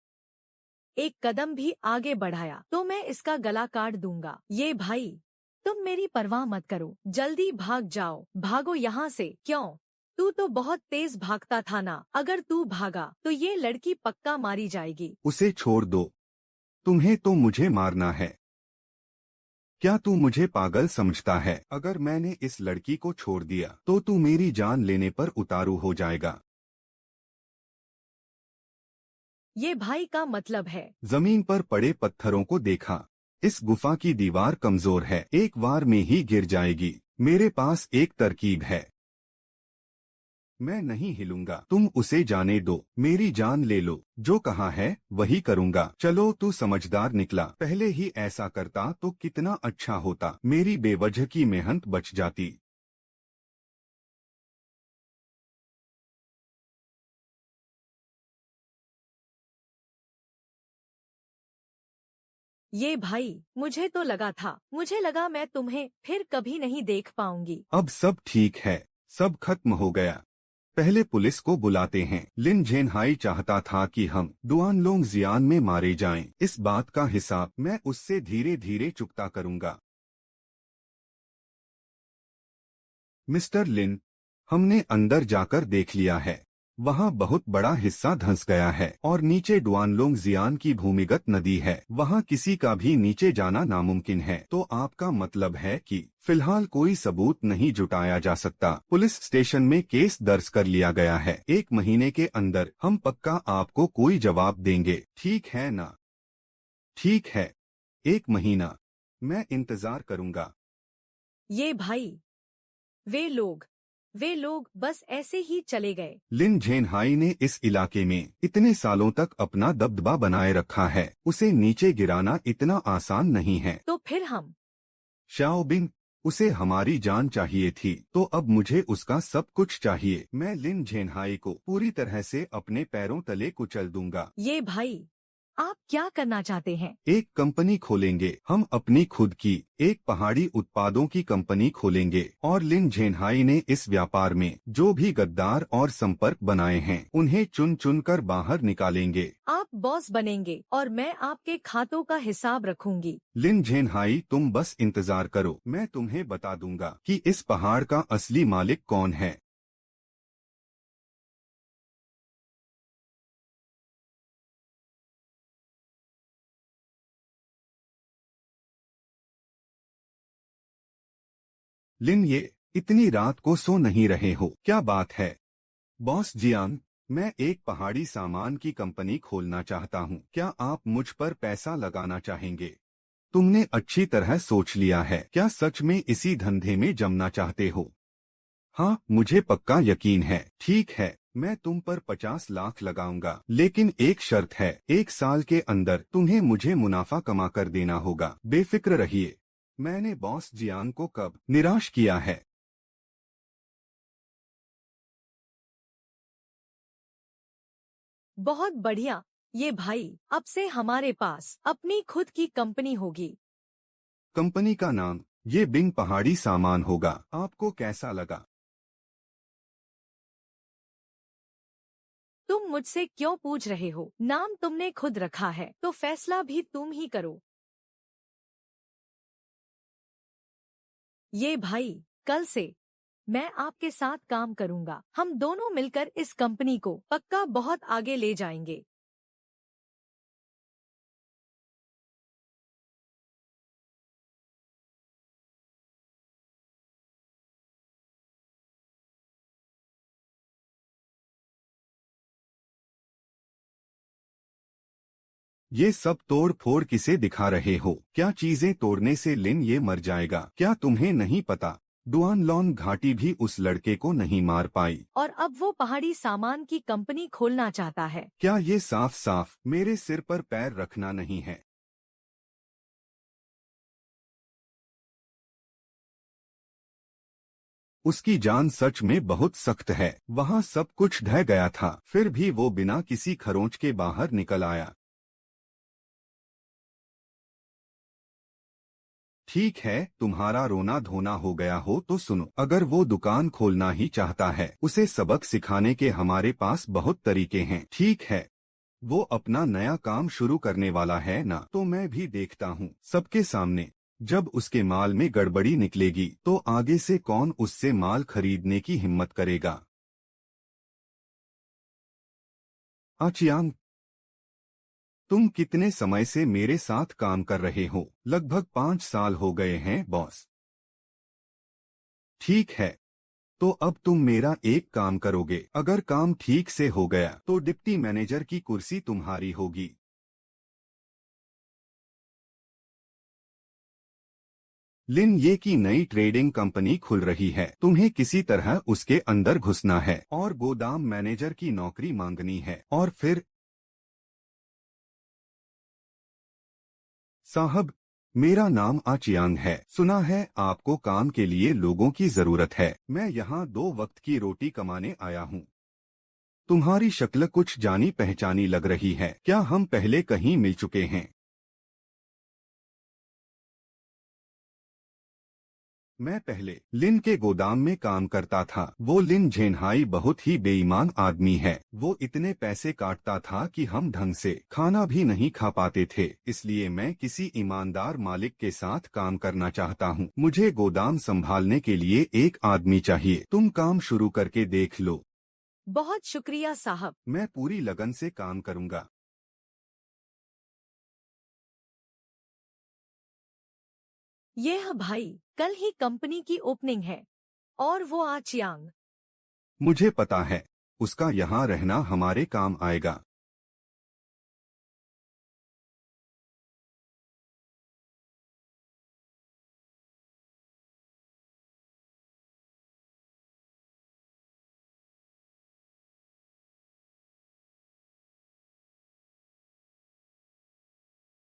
एक कदम भी आगे बढ़ाया तो मैं इसका गला काट दूंगा। ये भाई, तुम मेरी परवाह मत करो, जल्दी भाग जाओ, भागो यहाँ से। क्यों? तू तो बहुत तेज भागता था ना, अगर तू भागा तो ये लड़की पक्का मारी जाएगी। उसे छोड़ दो, तुम्हें तो मुझे मारना है। क्या तू मुझे पागल समझता है? अगर मैंने इस लड़की को छोड़ दिया तो तू मेरी जान लेने पर उतारू हो जाएगा। ये भाई का मतलब है। जमीन पर पड़े पत्थरों को देखा, इस गुफा की दीवार कमजोर है, एक वार में ही गिर जाएगी। मेरे पास एक तरकीब है, मैं नहीं हिलूंगा, तुम उसे जाने दो, मेरी जान ले लो, जो कहा है वही करूंगा। चलो, तू समझदार निकला, पहले ही ऐसा करता तो कितना अच्छा होता, मेरी बेवजह की मेहनत बच जाती। ये भाई, मुझे तो लगा था, मुझे लगा मैं तुम्हें फिर कभी नहीं देख पाऊंगी। अब सब ठीक है, सब खत्म हो गया। पहले पुलिस को बुलाते हैं। लिन झेनहाई चाहता था कि हम डुआनलोंग जियान में मारे जाएं। इस बात का हिसाब मैं उससे धीरे धीरे चुकता करूंगा। मिस्टर लिन, हमने अंदर जाकर देख लिया है, वहाँ बहुत बड़ा हिस्सा धंस गया है और नीचे डुआनलोंग जियान की भूमिगत नदी है, वहाँ किसी का भी नीचे जाना नामुमकिन है। तो आपका मतलब है कि फिलहाल कोई सबूत नहीं जुटाया जा सकता। पुलिस स्टेशन में केस दर्ज कर लिया गया है, 1 महीने के अंदर हम पक्का आपको कोई जवाब देंगे, ठीक है ना? ठीक है, 1 महीना, मैं इंतजार करूंगा। ये भाई, वे लोग बस ऐसे ही चले गए। लिन झेनहाई ने इस इलाके में इतने सालों तक अपना दबदबा बनाए रखा है, उसे नीचे गिराना इतना आसान नहीं है। तो फिर हम शाओबिन, उसे हमारी जान चाहिए थी, तो अब मुझे उसका सब कुछ चाहिए। मैं लिन झेनहाई को पूरी तरह से अपने पैरों तले कुचल दूंगा। ये भाई, आप क्या करना चाहते हैं? एक कंपनी खोलेंगे, हम अपनी खुद की एक पहाड़ी उत्पादों की कंपनी खोलेंगे और लिन झेनहाई ने इस व्यापार में जो भी गद्दार और संपर्क बनाए हैं उन्हें चुन चुन कर बाहर निकालेंगे। आप बॉस बनेंगे और मैं आपके खातों का हिसाब रखूंगी। लिन झेनहाई, तुम बस इंतजार करो, मैं तुम्हें बता दूंगा कि इस पहाड़ का असली मालिक कौन है। लिन, ये इतनी रात को सो नहीं रहे हो, क्या बात है? बॉस जियांग, मैं एक पहाड़ी सामान की कंपनी खोलना चाहता हूँ, क्या आप मुझ पर पैसा लगाना चाहेंगे? तुमने अच्छी तरह सोच लिया है, क्या सच में इसी धंधे में जमना चाहते हो? हाँ, मुझे पक्का यकीन है। ठीक है, मैं तुम पर 50 लाख लगाऊंगा, लेकिन एक शर्त है, 1 साल के अंदर तुम्हें मुझे मुनाफा कमा कर देना होगा। बेफिक्र रहिए, मैंने बॉस जियांग को कब निराश किया है। बहुत बढ़िया। ये भाई, अब से हमारे पास अपनी खुद की कंपनी होगी। कंपनी का नाम ये बिंग पहाड़ी सामान होगा। आपको कैसा लगा? तुम मुझसे क्यों पूछ रहे हो? नाम तुमने खुद रखा है तो फैसला भी तुम ही करो। ये भाई, कल से मैं आपके साथ काम करूंगा। हम दोनों मिलकर इस कंपनी को पक्का बहुत आगे ले जाएंगे। ये सब तोड़ फोड़ किसे दिखा रहे हो? क्या चीजें तोड़ने से लिन ये मर जाएगा? क्या तुम्हें नहीं पता डुआन लॉन घाटी भी उस लड़के को नहीं मार पाई? और अब वो पहाड़ी सामान की कंपनी खोलना चाहता है। क्या ये साफ साफ मेरे सिर पर पैर रखना नहीं है? उसकी जान सच में बहुत सख्त है। वहाँ सब कुछ ढह गया था, फिर भी वो बिना किसी खरोंच के बाहर निकल आया। ठीक है, तुम्हारा रोना धोना हो गया हो तो सुनो, अगर वो दुकान खोलना ही चाहता है, उसे सबक सिखाने के हमारे पास बहुत तरीके हैं। ठीक है, वो अपना नया काम शुरू करने वाला है ना, तो मैं भी देखता हूँ सबके सामने। जब उसके माल में गड़बड़ी निकलेगी तो आगे से कौन उससे माल खरीदने की हिम्मत करेगा? आचियांग, तुम कितने समय से मेरे साथ काम कर रहे हो? लगभग 5 साल हो गए हैं बॉस। ठीक है, तो अब तुम मेरा एक काम करोगे। अगर काम ठीक से हो गया तो डिप्टी मैनेजर की कुर्सी तुम्हारी होगी। लिन ये की नई ट्रेडिंग कंपनी खुल रही है, तुम्हें किसी तरह उसके अंदर घुसना है और गोदाम मैनेजर की नौकरी मांगनी है। और फिर साहब, मेरा नाम आचियांग है। सुना है आपको काम के लिए लोगों की जरूरत है। मैं यहाँ 2 वक्त की रोटी कमाने आया हूँ। तुम्हारी शक्ल कुछ जानी पहचानी लग रही है। क्या हम पहले कहीं मिल चुके हैं? मैं पहले लिन के गोदाम में काम करता था। वो लिन झेनहाई बहुत ही बेईमान आदमी है। वो इतने पैसे काटता था कि हम ढंग से खाना भी नहीं खा पाते थे। इसलिए मैं किसी ईमानदार मालिक के साथ काम करना चाहता हूँ। मुझे गोदाम संभालने के लिए एक आदमी चाहिए। तुम काम शुरू करके देख लो। बहुत शुक्रिया साहब। मैं पूरी लगन से काम करूँगा। यह भाई, कल ही कंपनी की ओपनिंग है और वो आचियांग। मुझे पता है, उसका यहाँ रहना हमारे काम आएगा।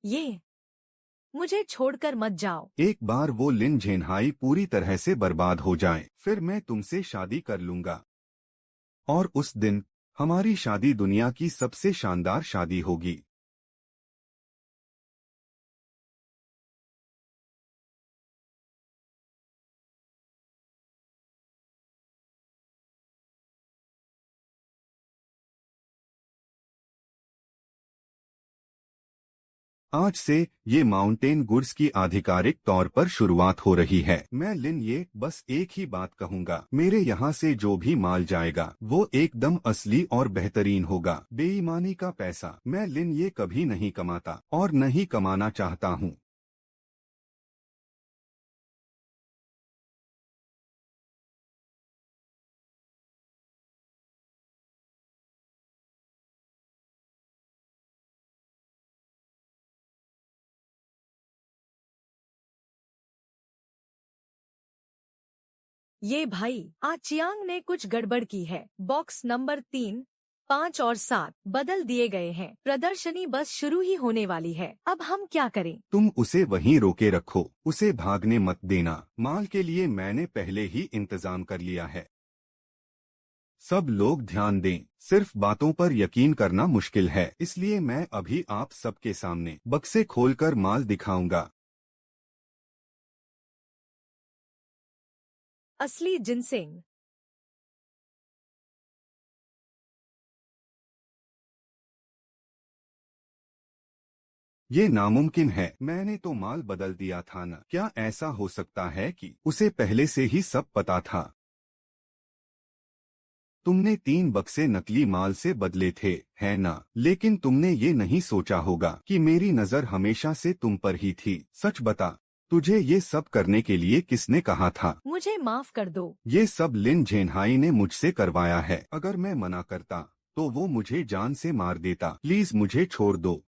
ये मुझे छोड़कर मत जाओ। एक बार वो लिन झेनहाई पूरी तरह से बर्बाद हो जाए, फिर मैं तुमसे शादी कर लूंगा। और उस दिन हमारी शादी दुनिया की सबसे शानदार शादी होगी। आज से ये माउंटेन गुड्स की आधिकारिक तौर पर शुरुआत हो रही है। मैं लिन ये बस एक ही बात कहूंगा, मेरे यहाँ से जो भी माल जाएगा वो एकदम असली और बेहतरीन होगा। बेईमानी का पैसा मैं लिन ये कभी नहीं कमाता और नहीं कमाना चाहता हूँ। ये भाई, आचियांग ने कुछ गड़बड़ की है। बॉक्स नंबर 3, 5 और 7 बदल दिए गए हैं। प्रदर्शनी बस शुरू ही होने वाली है। अब हम क्या करें? तुम उसे वहीं रोके रखो, उसे भागने मत देना। माल के लिए मैंने पहले ही इंतजाम कर लिया है। सब लोग ध्यान दें, सिर्फ बातों पर यकीन करना मुश्किल है, इसलिए मैं अभी आप सबके सामने बक्से खोलकर माल दिखाऊंगा। असली जिनसिंग। ये नामुमकिन है, मैंने तो माल बदल दिया था ना। क्या ऐसा हो सकता है कि उसे पहले से ही सब पता था? तुमने 3 बक्से नकली माल से बदले थे, है ना? लेकिन तुमने ये नहीं सोचा होगा कि मेरी नजर हमेशा से तुम पर ही थी। सच बता, तुझे ये सब करने के लिए किसने कहा था? मुझे माफ कर दो। ये सब लिन झेनहाई ने मुझसे करवाया है। अगर मैं मना करता तो वो मुझे जान से मार देता। प्लीज मुझे छोड़ दो।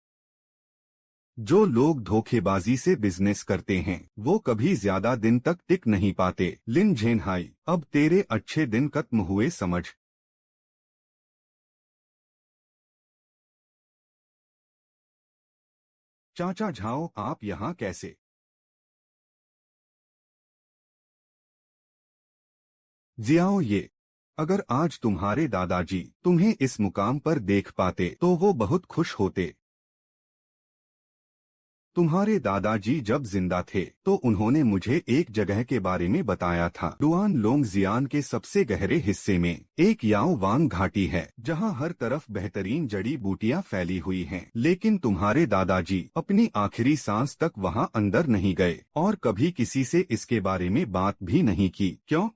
जो लोग धोखेबाजी से बिजनेस करते हैं वो कभी ज्यादा दिन तक टिक नहीं पाते। लिन झेनहाई, अब तेरे अच्छे दिन खत्म हुए समझ। चाचा झाओ, आप यहाँ कैसे? जियाओ ये, अगर आज तुम्हारे दादाजी तुम्हें इस मुकाम पर देख पाते तो वो बहुत खुश होते। तुम्हारे दादाजी जब जिंदा थे तो उन्होंने मुझे एक जगह के बारे में बताया था। डुआन लोंग जियान के सबसे गहरे हिस्से में एक याओ वांग घाटी है जहां हर तरफ बेहतरीन जड़ी बूटियां फैली हुई हैं। लेकिन तुम्हारे दादाजी अपनी आखिरी सांस तक वहां अंदर नहीं गए और कभी किसी से इसके बारे में बात भी नहीं की। क्यों?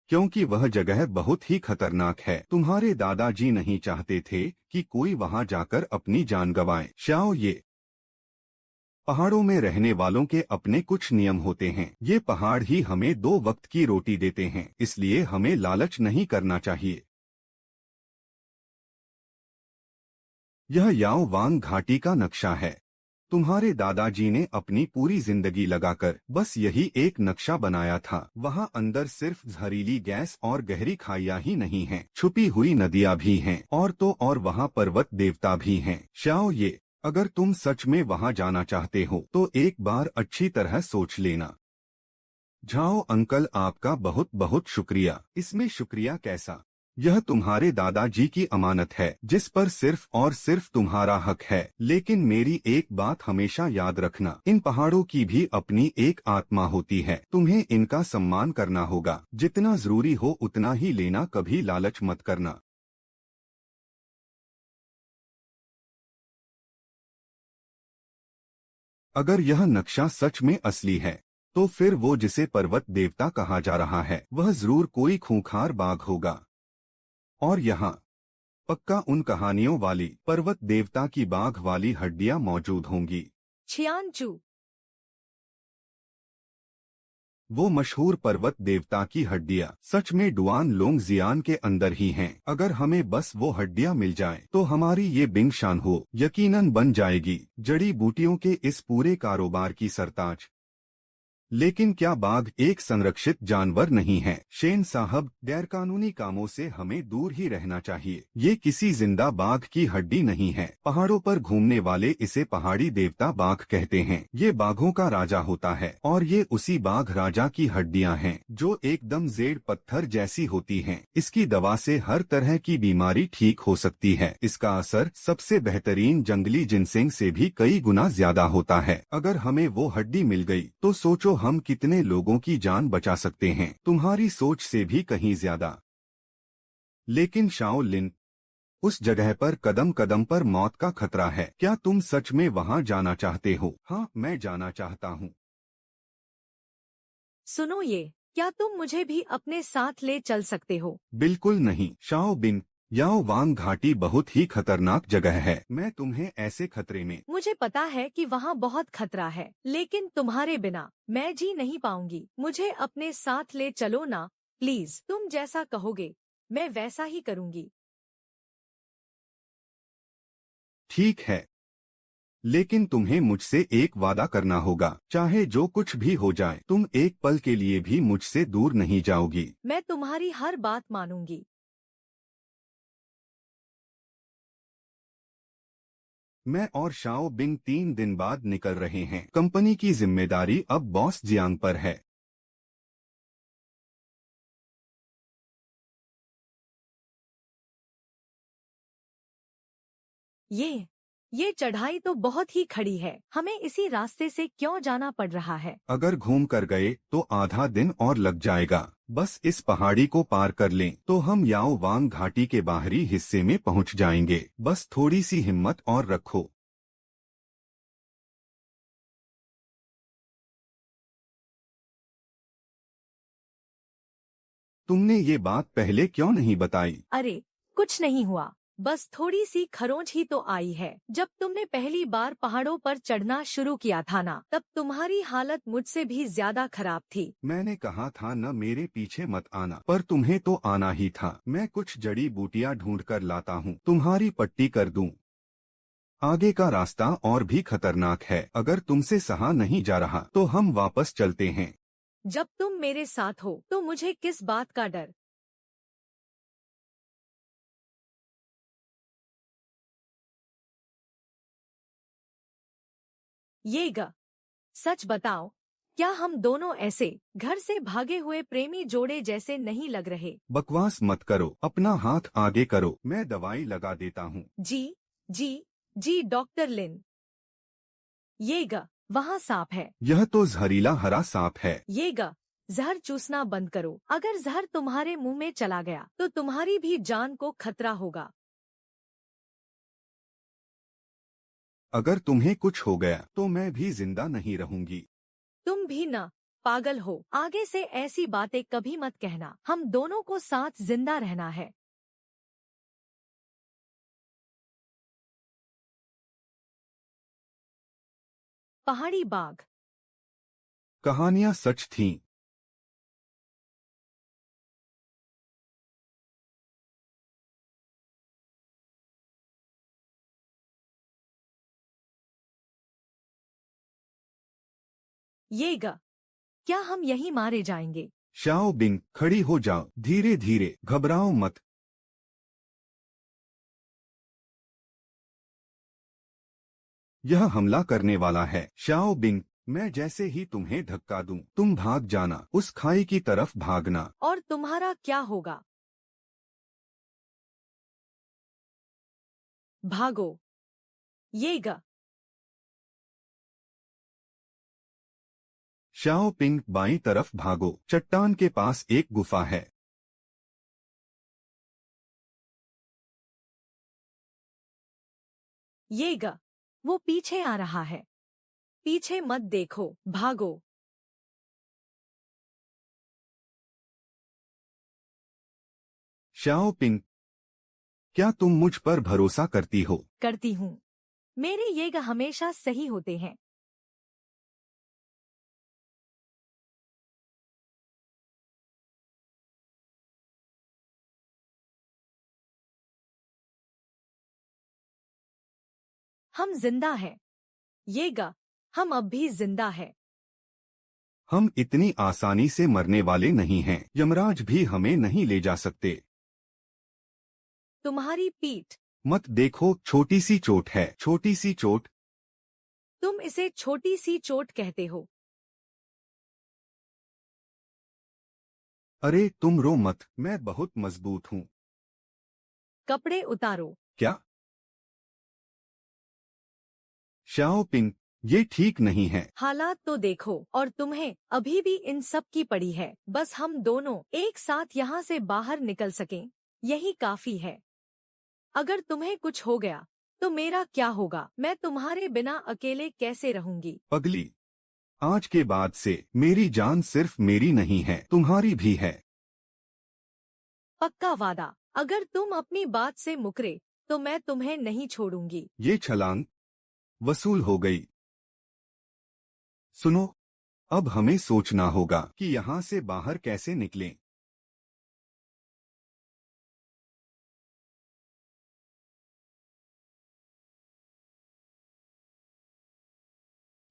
क्योंकि वह जगह बहुत ही खतरनाक है। तुम्हारे दादाजी नहीं चाहते थे कि कोई वहां जाकर अपनी जान गंवाए। शाओ ये, पहाड़ों में रहने वालों के अपने कुछ नियम होते हैं। ये पहाड़ ही हमें 2 वक्त की रोटी देते हैं, इसलिए हमें लालच नहीं करना चाहिए। यह याओ वांग घाटी का नक्शा है। तुम्हारे दादाजी ने अपनी पूरी जिंदगी लगाकर बस यही एक नक्शा बनाया था। वहाँ अंदर सिर्फ जहरीली गैस और गहरी खाइयां ही नहीं हैं, छुपी हुई नदियां भी हैं और तो और वहाँ पर्वत देवता भी हैं। शाओ ये, अगर तुम सच में वहाँ जाना चाहते हो तो एक बार अच्छी तरह सोच लेना। झाओ अंकल, आपका बहुत बहुत शुक्रिया। इसमें शुक्रिया कैसा? यह तुम्हारे दादाजी की अमानत है जिस पर सिर्फ और सिर्फ तुम्हारा हक है। लेकिन मेरी एक बात हमेशा याद रखना, इन पहाड़ों की भी अपनी एक आत्मा होती है। तुम्हें इनका सम्मान करना होगा। जितना जरूरी हो उतना ही लेना, कभी लालच मत करना। अगर यह नक्शा सच में असली है तो फिर वो जिसे पर्वत देवता कहा जा रहा है वह जरूर कोई खूंखार बाघ होगा। और यहाँ पक्का उन कहानियों वाली पर्वत देवता की बाघ वाली हड्डियां मौजूद होंगी। छियानचू, वो मशहूर पर्वत देवता की हड्डियां सच में डुआन लोंग जियान के अंदर ही हैं। अगर हमें बस वो हड्डियां मिल जाएं, तो हमारी ये बिंगशान हो यकीनन बन जाएगी जड़ी बूटियों के इस पूरे कारोबार की सरताज। लेकिन क्या बाघ एक संरक्षित जानवर नहीं है? शेन साहब, गैरकानूनी कामों से हमें दूर ही रहना चाहिए। ये किसी जिंदा बाघ की हड्डी नहीं है। पहाड़ों पर घूमने वाले इसे पहाड़ी देवता बाघ कहते हैं। ये बाघों का राजा होता है और ये उसी बाघ राजा की हड्डियां हैं जो एकदम जेड़ पत्थर जैसी होती हैं। इसकी दवा से हर तरह की बीमारी ठीक हो सकती है। इसका असर सबसे बेहतरीन जंगली जिनसेंग से भी कई गुना ज्यादा होता है। अगर हमें वो हड्डी मिल गई तो सोचो हम कितने लोगों की जान बचा सकते हैं, तुम्हारी सोच से भी कहीं ज्यादा। लेकिन शाओ लिन, उस जगह पर कदम कदम पर मौत का खतरा है। क्या तुम सच में वहां जाना चाहते हो? हाँ, मैं जाना चाहता हूँ। सुनो ये, क्या तुम मुझे भी अपने साथ ले चल सकते हो? बिल्कुल नहीं शाओ बिन, याओ वांग घाटी बहुत ही खतरनाक जगह है। मैं तुम्हें ऐसे खतरे में। मुझे पता है कि वहाँ बहुत खतरा है, लेकिन तुम्हारे बिना मैं जी नहीं पाऊंगी। मुझे अपने साथ ले चलो ना प्लीज। तुम जैसा कहोगे मैं वैसा ही करूंगी। ठीक है, लेकिन तुम्हें मुझसे एक वादा करना होगा। चाहे जो कुछ भी हो जाए, तुम एक पल के लिए भी मुझसे दूर नहीं जाओगी। मैं तुम्हारी हर बात मानूंगी। मैं और शाओ बिंग 3 दिन बाद निकल रहे हैं। कंपनी की जिम्मेदारी अब बॉस जियांग पर है। ये चढ़ाई तो बहुत ही खड़ी है। हमें इसी रास्ते से क्यों जाना पड़ रहा है? अगर घूम कर गए तो आधा दिन और लग जाएगा। बस इस पहाड़ी को पार कर लें तो हम याओ वांग घाटी के बाहरी हिस्से में पहुंच जाएंगे। बस थोड़ी सी हिम्मत और रखो। तुमने ये बात पहले क्यों नहीं बताई? अरे कुछ नहीं हुआ, बस थोड़ी सी खरोंच ही तो आई है। जब तुमने पहली बार पहाड़ों पर चढ़ना शुरू किया था ना, तब तुम्हारी हालत मुझसे भी ज्यादा खराब थी। मैंने कहा था न मेरे पीछे मत आना, पर तुम्हें तो आना ही था। मैं कुछ जड़ी बूटियां ढूंढ कर लाता हूँ, तुम्हारी पट्टी कर दूं। आगे का रास्ता और भी खतरनाक है। अगर तुमसे सहा नहीं जा रहा तो हम वापस चलते हैं। जब तुम मेरे साथ हो तो मुझे किस बात का डर। ये ग सच बताओ, क्या हम दोनों ऐसे घर से भागे हुए प्रेमी जोड़े जैसे नहीं लग रहे? बकवास मत करो, अपना हाथ आगे करो, मैं दवाई लगा देता हूँ। जी जी जी डॉक्टर लिन। ये ग वहाँ सांप है। यह तो जहरीला हरा सांप है। ये ग जहर चूसना बंद करो। अगर जहर तुम्हारे मुंह में चला गया तो तुम्हारी भी जान को खतरा होगा। अगर तुम्हें कुछ हो गया तो मैं भी जिंदा नहीं रहूंगी। तुम भी न पागल हो, आगे से ऐसी बातें कभी मत कहना। हम दोनों को साथ जिंदा रहना है। पहाड़ी बाघ। कहानियाँ सच थीं। ये ग क्या हम यहीं मारे जाएंगे? शाओ बिंग, खड़ी हो जाओ, धीरे धीरे, घबराओ मत। यह हमला करने वाला है। शाओ बिंग, मैं जैसे ही तुम्हें धक्का दूं, तुम भाग जाना, उस खाई की तरफ भागना। और तुम्हारा क्या होगा? भागो। ये ग शाओ पिंग, बाईं तरफ भागो, चट्टान के पास एक गुफा है। ये ग वो पीछे आ रहा है। पीछे मत देखो, भागो। शाओ पिंग, क्या तुम मुझ पर भरोसा करती हो? करती हूँ। मेरे ये ग हमेशा सही होते हैं। हम जिंदा हैं। ये ग हम अब भी जिंदा है। हम इतनी आसानी से मरने वाले नहीं हैं। यमराज भी हमें नहीं ले जा सकते। तुम्हारी पीठ। मत देखो, छोटी सी चोट है, छोटी सी चोट। तुम इसे छोटी सी चोट कहते हो? अरे तुम रो मत, मैं बहुत मजबूत हूँ। कपड़े उतारो। क्या? शाओ पिंग, ये ठीक नहीं है। हालात तो देखो, और तुम्हें अभी भी इन सब की पड़ी है। बस हम दोनों एक साथ यहाँ से बाहर निकल सकें, यही काफी है। अगर तुम्हें कुछ हो गया तो मेरा क्या होगा? मैं तुम्हारे बिना अकेले कैसे रहूंगी? पगली, आज के बाद से मेरी जान सिर्फ मेरी नहीं है, तुम्हारी भी है। पक्का वादा। अगर तुम अपनी बात से मुकरे तो मैं तुम्हें नहीं छोड़ूंगी। ये छलांग वसूल हो गई। सुनो, अब हमें सोचना होगा कि यहाँ से बाहर कैसे निकलें।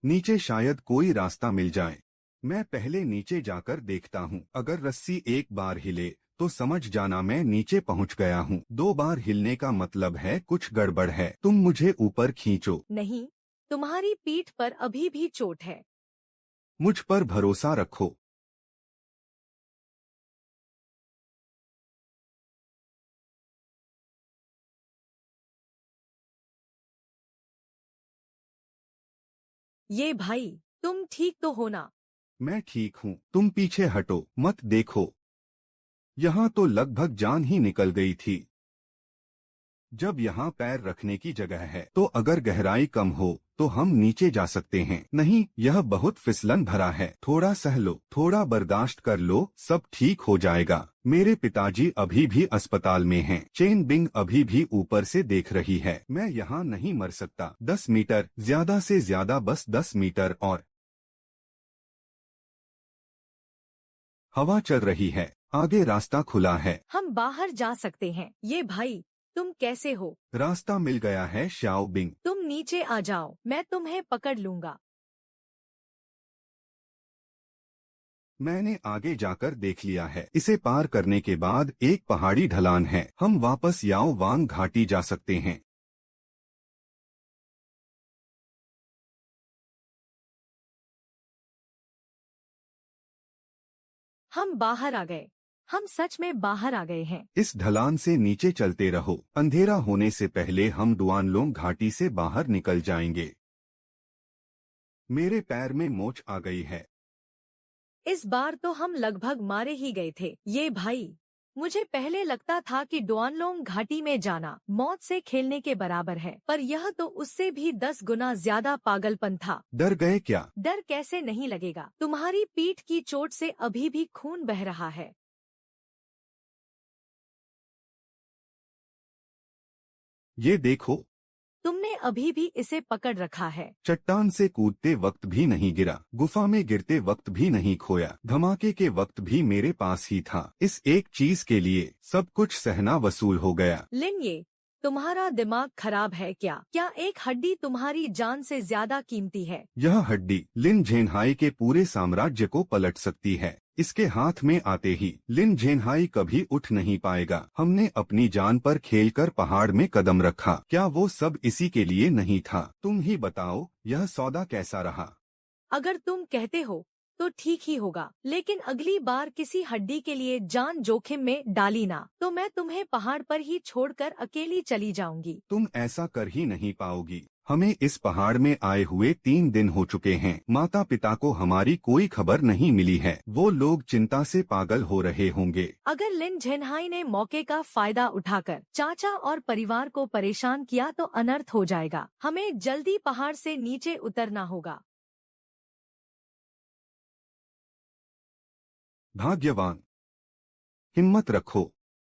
नीचे शायद कोई रास्ता मिल जाए। मैं पहले नीचे जाकर देखता हूँ। अगर रस्सी एक बार हिले तो समझ जाना मैं नीचे पहुँच गया हूँ। 2 बार हिलने का मतलब है कुछ गड़बड़ है। तुम मुझे ऊपर खींचो। नहीं, तुम्हारी पीठ पर अभी भी चोट है। मुझ पर भरोसा रखो। ये भाई, तुम ठीक तो हो ना? मैं ठीक हूँ, तुम पीछे हटो, मत देखो। यहाँ तो लगभग जान ही निकल गई थी। जब यहाँ पैर रखने की जगह है तो अगर गहराई कम हो तो हम नीचे जा सकते हैं। नहीं, यह बहुत फिसलन भरा है। थोड़ा सह लो, थोड़ा बर्दाश्त कर लो, सब ठीक हो जाएगा। मेरे पिताजी अभी भी अस्पताल में हैं। चेन बिंग अभी भी ऊपर से देख रही है। मैं यहाँ नहीं मर सकता। 10 मीटर, ज्यादा से ज्यादा बस 10 मीटर और। हवा चल रही है, आगे रास्ता खुला है। हम बाहर जा सकते हैं। ये भाई, तुम कैसे हो? रास्ता मिल गया है शाओ बिंग। तुम नीचे आ जाओ, मैं तुम्हें पकड़ लूंगा। मैंने आगे जाकर देख लिया है। इसे पार करने के बाद एक पहाड़ी ढलान है। हम वापस याओ वांग घाटी जा सकते हैं। हम बाहर आ गए। हम सच में बाहर आ गए हैं। इस ढलान से नीचे चलते रहो। अंधेरा होने से पहले हम डुआनलोंग घाटी से बाहर निकल जाएंगे। मेरे पैर में मोच आ गई है। इस बार तो हम लगभग मारे ही गए थे। ये भाई, मुझे पहले लगता था कि डुआनलोंग घाटी में जाना मौत से खेलने के बराबर है, पर यह तो उससे भी 10 गुना ज्यादा पागलपन था। डर गए क्या? डर कैसे नहीं लगेगा? तुम्हारी पीठ की चोट से अभी भी खून बह रहा है। ये देखो। तुमने अभी भी इसे पकड़ रखा है। चट्टान से कूदते वक्त भी नहीं गिरा, गुफा में गिरते वक्त भी नहीं खोया, धमाके के वक्त भी मेरे पास ही था। इस एक चीज के लिए सब कुछ सहना वसूल हो गया। लिन, ये तुम्हारा दिमाग खराब है क्या? क्या एक हड्डी तुम्हारी जान से ज्यादा कीमती है? यह हड्डी लिन झेनहाई के पूरे साम्राज्य को पलट सकती है। इसके हाथ में आते ही लिन झेनहाई कभी उठ नहीं पाएगा। हमने अपनी जान पर खेलकर पहाड़ में कदम रखा। क्या वो सब इसी के लिए नहीं था? तुम ही बताओ, यह सौदा कैसा रहा? अगर तुम कहते हो तो ठीक ही होगा, लेकिन अगली बार किसी हड्डी के लिए जान जोखिम में डाली ना, तो मैं तुम्हें पहाड़ पर ही छोड़कर अकेली चली जाऊंगी। तुम ऐसा कर ही नहीं पाओगी। हमें इस पहाड़ में आए हुए 3 दिन हो चुके हैं। माता पिता को हमारी कोई खबर नहीं मिली है। वो लोग चिंता से पागल हो रहे होंगे। अगर लिन झेनहाई ने मौके का फायदा उठाकर चाचा और परिवार को परेशान किया तो अनर्थ हो जाएगा। हमें जल्दी पहाड़ से नीचे उतरना होगा। भाग्यवान, हिम्मत रखो।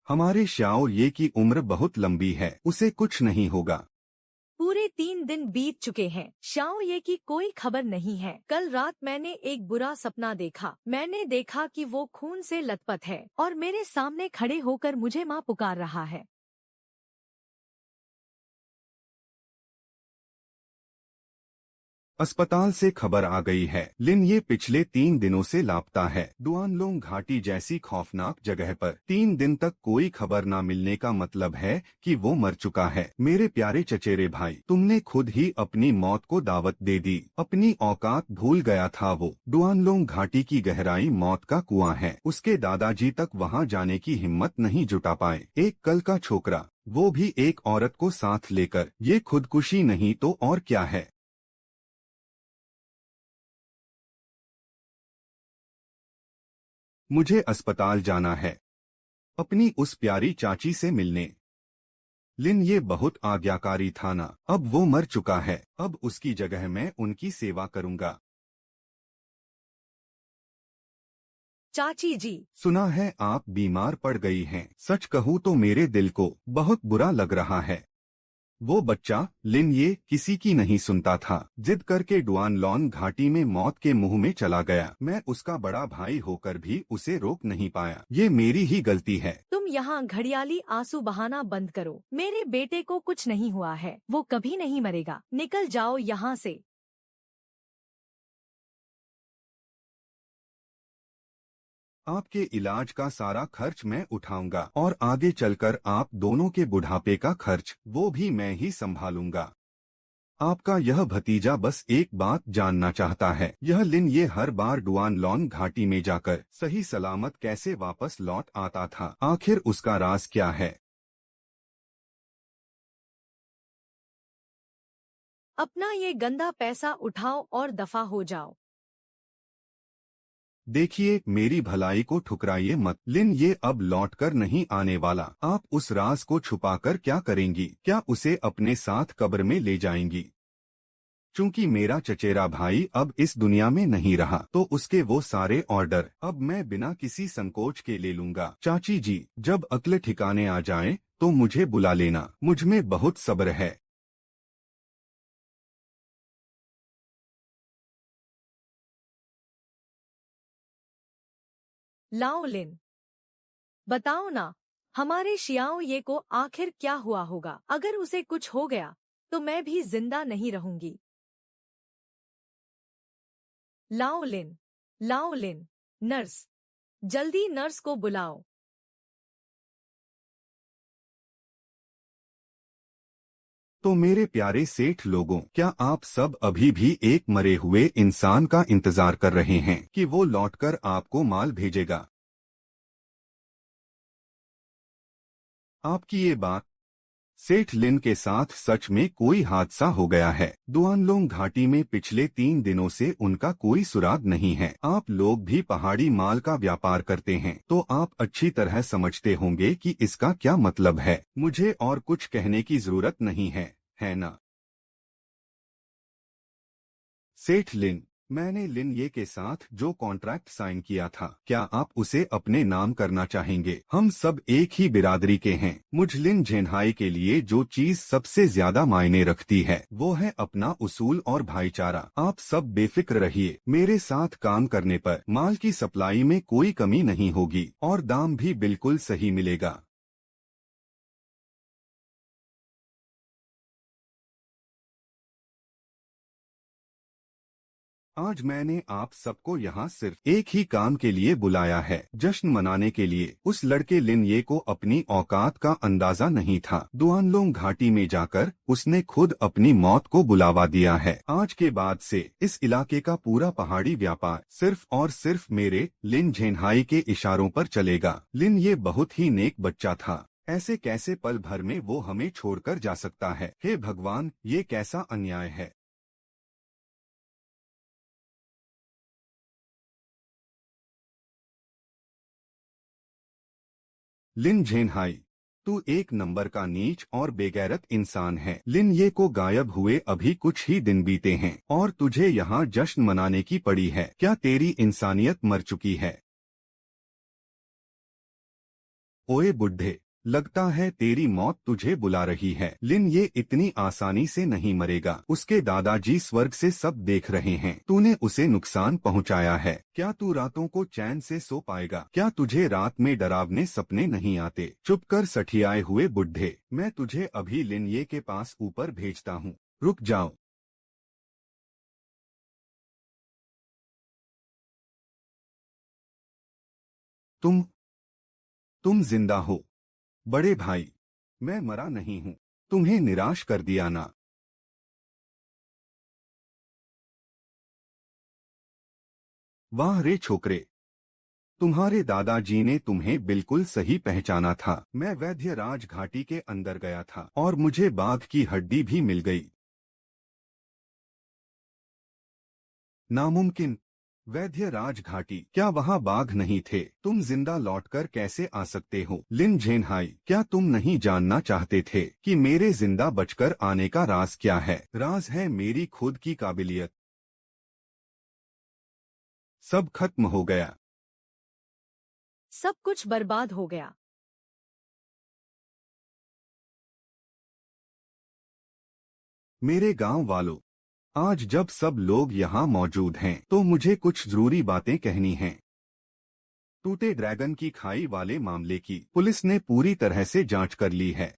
हमारे श्याओ ये की उम्र बहुत लंबी है, उसे कुछ नहीं होगा। पूरे 3 दिन बीत चुके हैं। शाओ ये की कोई खबर नहीं है। कल रात मैंने एक बुरा सपना देखा। मैंने देखा कि वो खून से लथपथ है और मेरे सामने खड़े होकर मुझे माँ पुकार रहा है। अस्पताल से खबर आ गई है, लिन ये पिछले 3 दिनों से लापता है। डुआनलोंग घाटी जैसी खौफनाक जगह पर 3 दिन तक कोई खबर न मिलने का मतलब है कि वो मर चुका है। मेरे प्यारे चचेरे भाई, तुमने खुद ही अपनी मौत को दावत दे दी। अपनी औकात भूल गया था वो। डुआनलोंग घाटी की गहराई मौत का कुआं है। उसके दादाजी तक वहाँ जाने की हिम्मत नहीं जुटा पाए। एक कल का छोकरा, वो भी एक औरत को साथ लेकर। ये खुदकुशी नहीं तो और क्या है? मुझे अस्पताल जाना है, अपनी उस प्यारी चाची से मिलने। लिन ये बहुत आज्ञाकारी था ना। अब वो मर चुका है, अब उसकी जगह मैं उनकी सेवा करूंगा। चाची जी, सुना है आप बीमार पड़ गई हैं। सच कहूँ तो मेरे दिल को बहुत बुरा लग रहा है। वो बच्चा लिन ये किसी की नहीं सुनता था। जिद करके डुआनलॉन घाटी में मौत के मुंह में चला गया। मैं उसका बड़ा भाई होकर भी उसे रोक नहीं पाया। ये मेरी ही गलती है। तुम यहाँ घड़ियाली आंसू बहाना बंद करो। मेरे बेटे को कुछ नहीं हुआ है, वो कभी नहीं मरेगा। निकल जाओ यहाँ से। आपके इलाज का सारा खर्च मैं उठाऊंगा और आगे चलकर आप दोनों के बुढ़ापे का खर्च वो भी मैं ही संभालूंगा। आपका यह भतीजा बस एक बात जानना चाहता है। यह लिन ये हर बार डुआनलॉन घाटी में जाकर सही सलामत कैसे वापस लौट आता था? आखिर उसका राज क्या है? अपना ये गंदा पैसा उठाओ और दफा हो जाओ। देखिए, मेरी भलाई को ठुकराइए मत। लिन ये अब लौट कर नहीं आने वाला। आप उस राज को छुपाकर क्या करेंगी? क्या उसे अपने साथ कब्र में ले जाएंगी? चूंकि मेरा चचेरा भाई अब इस दुनिया में नहीं रहा, तो उसके वो सारे ऑर्डर अब मैं बिना किसी संकोच के ले लूंगा। चाची जी, जब अक्ल ठिकाने आ जाए तो मुझे बुला लेना। मुझ में बहुत सब्र है। लाओ लिन, बताओ ना, हमारे शियाओ ये को आखिर क्या हुआ होगा? अगर उसे कुछ हो गया तो मैं भी जिंदा नहीं रहूंगी। लाओ लिन, लाओ लिन, नर्स, जल्दी नर्स को बुलाओ। तो मेरे प्यारे सेठ लोगों, क्या आप सब अभी भी एक मरे हुए इंसान का इंतजार कर रहे हैं कि वो लौटकर आपको माल भेजेगा? आपकी ये बात, सेठ लिन के साथ सच में कोई हादसा हो गया है। दुआनलोंग घाटी में पिछले 3 दिनों से उनका कोई सुराग नहीं है। आप लोग भी पहाड़ी माल का व्यापार करते हैं, तो आप अच्छी तरह समझते होंगे कि इसका क्या मतलब है। मुझे और कुछ कहने की जरूरत नहीं है ना? सेठ लिन, मैंने लिन ये के साथ जो कॉन्ट्रैक्ट साइन किया था, क्या आप उसे अपने नाम करना चाहेंगे? हम सब एक ही बिरादरी के हैं। मुझ लिन झेनहाई के लिए जो चीज सबसे ज्यादा मायने रखती है वो है अपना उसूल और भाईचारा। आप सब बेफिक्र रहिए, मेरे साथ काम करने पर माल की सप्लाई में कोई कमी नहीं होगी और दाम भी बिल्कुल सही मिलेगा। आज मैंने आप सबको यहाँ सिर्फ एक ही काम के लिए बुलाया है, जश्न मनाने के लिए। उस लड़के लिन ये को अपनी औकात का अंदाजा नहीं था। दुआनलोंग घाटी में जाकर उसने खुद अपनी मौत को बुलावा दिया है। आज के बाद से इस इलाके का पूरा पहाड़ी व्यापार सिर्फ और सिर्फ मेरे लिन झेनहाई के इशारों पर चलेगा। लिन ये बहुत ही नेक बच्चा था। ऐसे कैसे पल भर में वो हमें छोड़कर जा सकता है? हे भगवान, ये कैसा अन्याय है। लिन झेनहाई, तू एक नंबर का नीच और बेगैरत इंसान है। लिन ये को गायब हुए अभी कुछ ही दिन बीते हैं और तुझे यहाँ जश्न मनाने की पड़ी है। क्या तेरी इंसानियत मर चुकी है? ओए बुड्ढे, लगता है तेरी मौत तुझे बुला रही है। लिन ये इतनी आसानी से नहीं मरेगा। उसके दादाजी स्वर्ग से सब देख रहे हैं। तूने उसे नुकसान पहुंचाया है। क्या तू रातों को चैन से सो पाएगा? क्या तुझे रात में डरावने सपने नहीं आते? चुप कर सठियाए हुए बुड्ढे, मैं तुझे अभी लिन ये के पास ऊपर भेजता हूँ। रुक जाओ। तुम तुम जिंदा हो? बड़े भाई, मैं मरा नहीं हूँ। तुम्हें निराश कर दिया ना? वाह रे छोकरे, तुम्हारे दादाजी ने तुम्हें बिल्कुल सही पहचाना था। मैं वैद्य राज घाटी के अंदर गया था और मुझे बाघ की हड्डी भी मिल गई। नामुमकिन। वैद्य राज घाटी, क्या वहाँ बाघ नहीं थे? तुम जिंदा लौटकर कैसे आ सकते हो? लिन झेनहाई, क्या तुम नहीं जानना चाहते थे कि मेरे जिंदा बचकर आने का राज क्या है? राज है मेरी खुद की काबिलियत। सब खत्म हो गया। सब कुछ बर्बाद हो गया। मेरे गांव वालों, आज जब सब लोग यहाँ मौजूद हैं, तो मुझे कुछ जरूरी बातें कहनी हैं। टूटे ड्रैगन की खाई वाले मामले की पुलिस ने पूरी तरह से जांच कर ली है।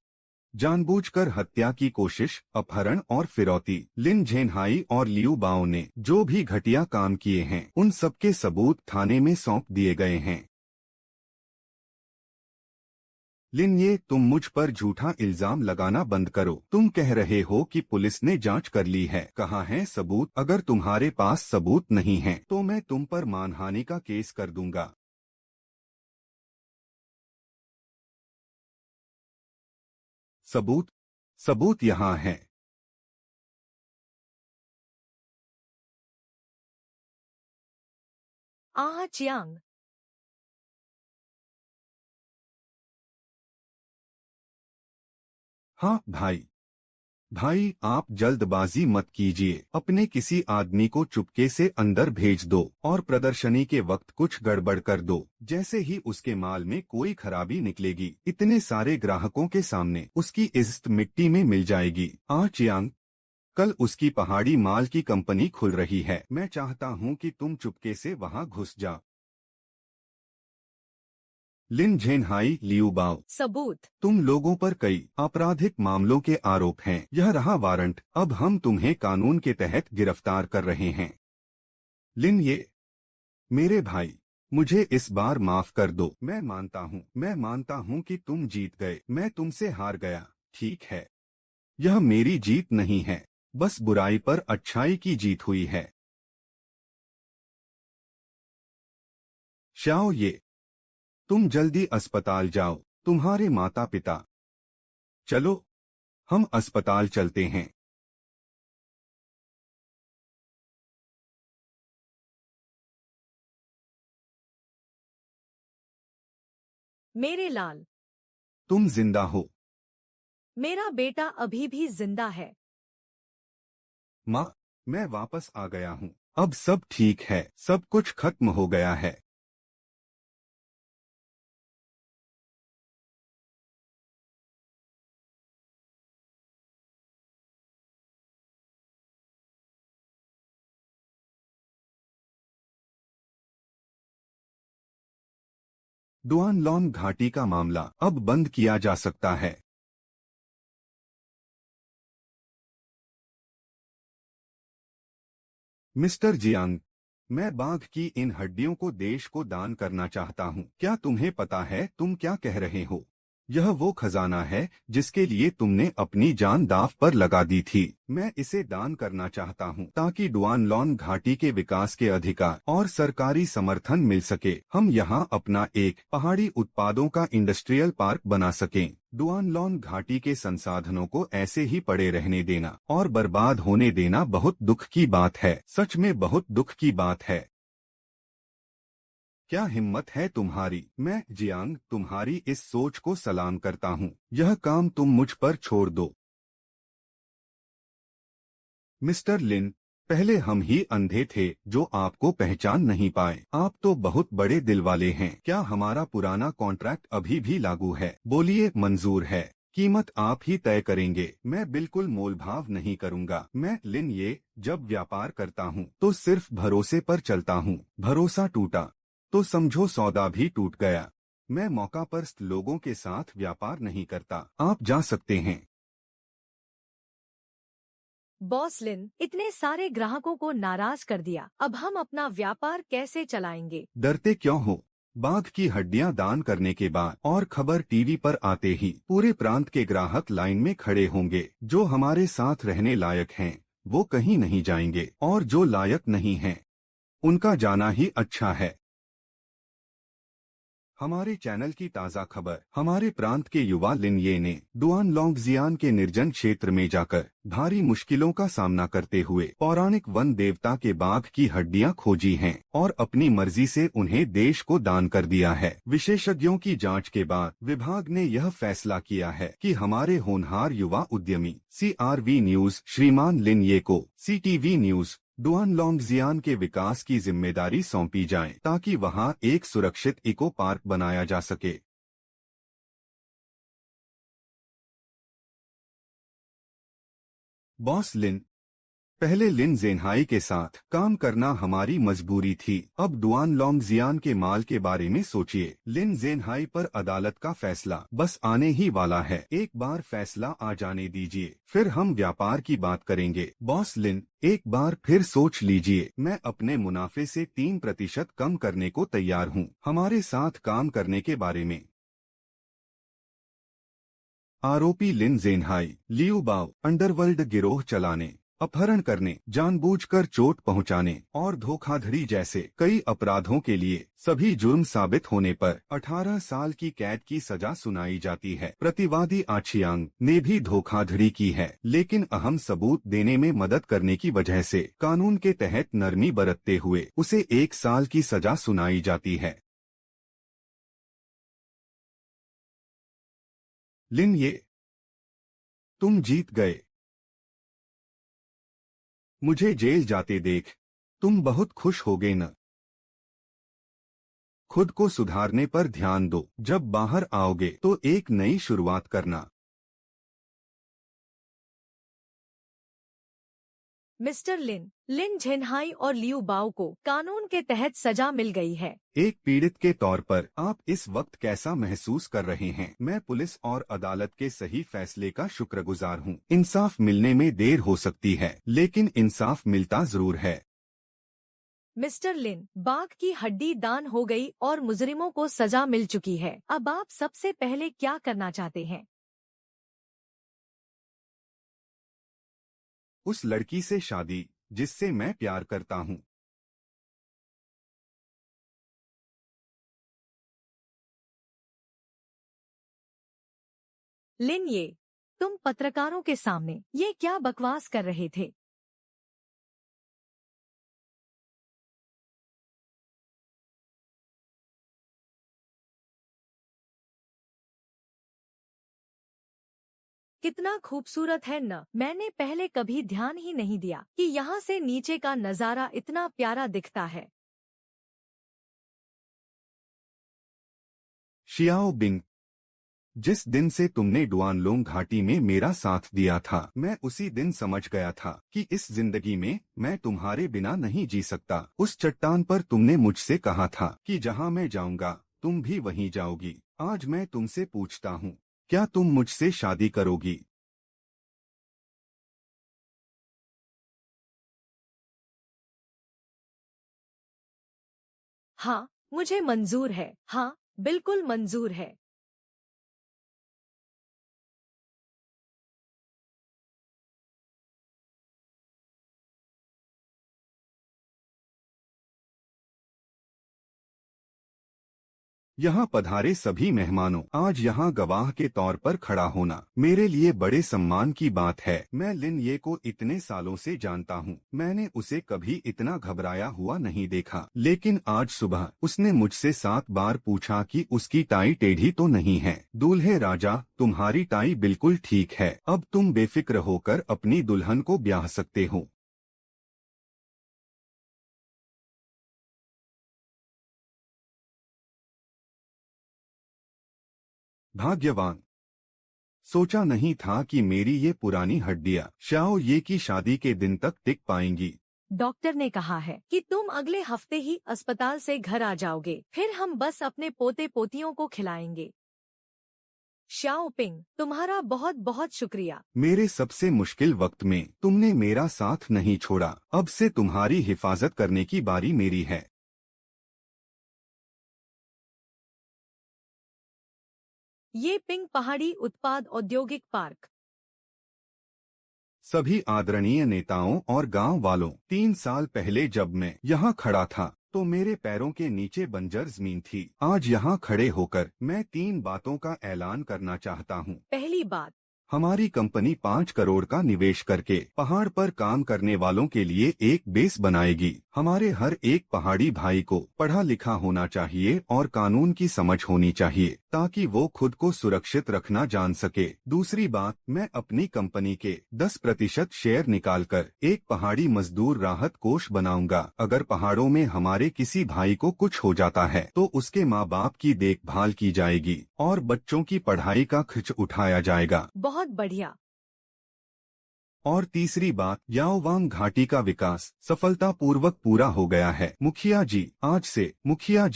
जानबूझकर हत्या की कोशिश, अपहरण और फिरौती, लिन झेनहाई और लियू बाओ ने जो भी घटिया काम किए हैं, उन सबके सबूत थाने में सौंप दिए गए हैं। लिन ये, तुम मुझ पर झूठा इल्जाम लगाना बंद करो। तुम कह रहे हो कि पुलिस ने जांच कर ली है। कहाँ है सबूत? अगर तुम्हारे पास सबूत नहीं है तो मैं तुम पर मानहानि का केस कर दूंगा। सबूत? सबूत यहाँ है। आह चियांग। हाँ भाई। भाई आप जल्दबाजी मत कीजिए, अपने किसी आदमी को चुपके से अंदर भेज दो और प्रदर्शनी के वक्त कुछ गड़बड़ कर दो। जैसे ही उसके माल में कोई खराबी निकलेगी, इतने सारे ग्राहकों के सामने उसकी इज्जत मिट्टी में मिल जाएगी। चियांग, कल उसकी पहाड़ी माल की कंपनी खुल रही है। मैं चाहता हूँ कि तुम चुपके से वहाँ घुस जाओ। लिन झेनहाई लियूबाओ, सबूत। तुम लोगों पर कई आपराधिक मामलों के आरोप हैं। यह रहा वारंट। अब हम तुम्हें कानून के तहत गिरफ्तार कर रहे हैं। लिन ये, मेरे भाई, मुझे इस बार माफ कर दो। मैं मानता हूँ कि तुम जीत गए, मैं तुमसे हार गया। ठीक है, यह मेरी जीत नहीं है, बस बुराई पर अच्छाई की जीत हुई है। शाओ ये, तुम जल्दी अस्पताल जाओ, तुम्हारे माता पिता। चलो, हम अस्पताल चलते हैं। मेरे लाल, तुम जिंदा हो। मेरा बेटा अभी भी जिंदा है। माँ, मैं वापस आ गया हूँ। अब सब ठीक है, सब कुछ खत्म हो गया है। डुआनलॉन घाटी का मामला अब बंद किया जा सकता है। मिस्टर जियांग, मैं बाघ की इन हड्डियों को देश को दान करना चाहता हूँ। क्या तुम्हें पता है तुम क्या कह रहे हो? यह वो खजाना है जिसके लिए तुमने अपनी जान दांव पर लगा दी थी। मैं इसे दान करना चाहता हूँ ताकि डुआनलॉन घाटी के विकास के अधिकार और सरकारी समर्थन मिल सके। हम यहाँ अपना एक पहाड़ी उत्पादों का इंडस्ट्रियल पार्क बना सकें। डुआनलॉन घाटी के संसाधनों को ऐसे ही पड़े रहने देना और बर्बाद होने देना बहुत दुख की बात है। सच में बहुत दुख की बात है। क्या हिम्मत है तुम्हारी। मैं जियांग तुम्हारी इस सोच को सलाम करता हूँ। यह काम तुम मुझ पर छोड़ दो। मिस्टर लिन, पहले हम ही अंधे थे जो आपको पहचान नहीं पाए। आप तो बहुत बड़े दिल वाले हैं। क्या हमारा पुराना कॉन्ट्रैक्ट अभी भी लागू है? बोलिए, मंजूर है। कीमत आप ही तय करेंगे। मैं बिल्कुल मोलभाव नहीं करूंगा। मैं लिन ये, जब व्यापार करता हूँ तो सिर्फ भरोसे पर चलता हूँ। भरोसा टूटा तो समझो सौदा भी टूट गया। मैं मौका परस्त लोगों के साथ व्यापार नहीं करता। आप जा सकते हैं। बॉस लिन, इतने सारे ग्राहकों को नाराज कर दिया। अब हम अपना व्यापार कैसे चलाएंगे? डरते क्यों हो? बाघ की हड्डियां दान करने के बाद और खबर टीवी पर आते ही पूरे प्रांत के ग्राहक लाइन में खड़े होंगे। जो हमारे साथ रहने लायक हैं, वो कहीं नहीं जाएंगे और जो लायक नहीं हैं, उनका जाना ही अच्छा है। हमारे चैनल की ताज़ा खबर। हमारे प्रांत के युवा लिन ये ने डुआनलॉन्गजियान के निर्जन क्षेत्र में जाकर भारी मुश्किलों का सामना करते हुए पौराणिक वन देवता के बाघ की हड्डियां खोजी हैं और अपनी मर्जी से उन्हें देश को दान कर दिया है। विशेषज्ञों की जांच के बाद विभाग ने यह फैसला किया है कि हमारे होनहार युवा उद्यमी CRV न्यूज श्रीमान लिन ये को CTV न्यूज डुआनलॉन्गजियान के विकास की जिम्मेदारी सौंपी जाए ताकि वहां एक सुरक्षित इको पार्क बनाया जा सके। बॉस लिन, पहले लिन ज़ेनहाई के साथ काम करना हमारी मजबूरी थी। अब डुआनलॉन्गजियान के माल के बारे में सोचिए। लिन ज़ेनहाई पर अदालत का फैसला बस आने ही वाला है। एक बार फैसला आ जाने दीजिए, फिर हम व्यापार की बात करेंगे। बॉस लिन, एक बार फिर सोच लीजिए। मैं अपने मुनाफे से 3% कम करने को तैयार हूँ हमारे साथ काम करने के बारे में। आरोपी लिन ज़ेनहाई लियूबाओ अंडरवर्ल्ड गिरोह चलाने अपहरण करने, जानबूझकर चोट पहुंचाने और धोखाधड़ी जैसे कई अपराधों के लिए सभी जुर्म साबित होने पर 18 साल की कैद की सजा सुनाई जाती है। प्रतिवादी आचियांग ने भी धोखाधड़ी की है, लेकिन अहम सबूत देने में मदद करने की वजह से कानून के तहत नरमी बरतते हुए उसे 1 साल की सजा सुनाई जाती है। लिन ये, तुम जीत गए। मुझे जेल जाते देख तुम बहुत खुश होगे न? खुद को सुधारने पर ध्यान दो। जब बाहर आओगे तो एक नई शुरुआत करना। मिस्टर लिन झेनहाई और लियू बाओ को कानून के तहत सजा मिल गई है। एक पीड़ित के तौर पर आप इस वक्त कैसा महसूस कर रहे हैं? मैं पुलिस और अदालत के सही फैसले का शुक्रगुजार हूँ। इंसाफ मिलने में देर हो सकती है, लेकिन इंसाफ मिलता जरूर है। मिस्टर लिन, बाघ की हड्डी दान हो गई और मुजरिमों को सजा मिल चुकी है। अब आप सबसे पहले क्या करना चाहते हैं? उस लड़की से शादी जिससे मैं प्यार करता हूँ। लिन ये, तुम पत्रकारों के सामने ये क्या बकवास कर रहे थे? कितना खूबसूरत है न? मैंने पहले कभी ध्यान ही नहीं दिया कि यहाँ से नीचे का नजारा इतना प्यारा दिखता है। शियाओ बिंग, जिस दिन से तुमने डुआनलोंग घाटी में मेरा साथ दिया था, मैं उसी दिन समझ गया था कि इस जिंदगी में मैं तुम्हारे बिना नहीं जी सकता। उस चट्टान पर तुमने मुझसे कहा था कि जहाँ मैं जाऊंगा तुम भी वहीं जाओगी। आज मैं तुमसे पूछता हूँ, क्या तुम मुझसे शादी करोगी? हाँ, मुझे मंजूर है। हाँ, बिल्कुल मंजूर है। यहाँ पधारे सभी मेहमानों, आज यहाँ गवाह के तौर पर खड़ा होना मेरे लिए बड़े सम्मान की बात है। मैं लिन ये को इतने सालों से जानता हूँ। मैंने उसे कभी इतना घबराया हुआ नहीं देखा, लेकिन आज सुबह उसने मुझसे 7 बार पूछा कि उसकी टाई टेढ़ी तो नहीं है। दूल्हे राजा, तुम्हारी टाई बिल्कुल ठीक है। अब तुम बेफिक्र होकर अपनी दुल्हन को ब्याह सकते हो। भाग्यवान, सोचा नहीं था कि मेरी ये पुरानी हड्डियां शाओ ये की शादी के दिन तक टिक पाएंगी। डॉक्टर ने कहा है कि तुम अगले हफ्ते ही अस्पताल से घर आ जाओगे, फिर हम बस अपने पोते पोतियों को खिलाएंगे। श्याओ पिंग, तुम्हारा बहुत बहुत शुक्रिया। मेरे सबसे मुश्किल वक्त में तुमने मेरा साथ नहीं छोड़ा। अब से तुम्हारी हिफाजत करने की बारी मेरी है। ये पिंग पहाड़ी उत्पाद औद्योगिक पार्क। सभी आदरणीय नेताओं और गांव वालों, 3 साल पहले जब मैं यहाँ खड़ा था तो मेरे पैरों के नीचे बंजर जमीन थी। आज यहाँ खड़े होकर मैं 3 बातों का ऐलान करना चाहता हूँ। पहली बात, हमारी कंपनी 5 करोड़ का निवेश करके पहाड़ पर काम करने वालों के लिए एक बेस बनाएगी। हमारे हर एक पहाड़ी भाई को पढ़ा लिखा होना चाहिए और कानून की समझ होनी चाहिए ताकि वो खुद को सुरक्षित रखना जान सके। दूसरी बात, मैं अपनी कंपनी के 10% शेयर निकालकर एक पहाड़ी मजदूर राहत कोष बनाऊंगा। अगर पहाड़ों में हमारे किसी भाई को कुछ हो जाता है तो उसके माँ बाप की देखभाल की जाएगी और बच्चों की पढ़ाई का खर्च उठाया जाएगा। बहुत बढ़िया। और तीसरी बात, याओवांग घाटी का विकास सफलतापूर्वक पूरा हो गया है। मुखिया जी, आज से मुखिया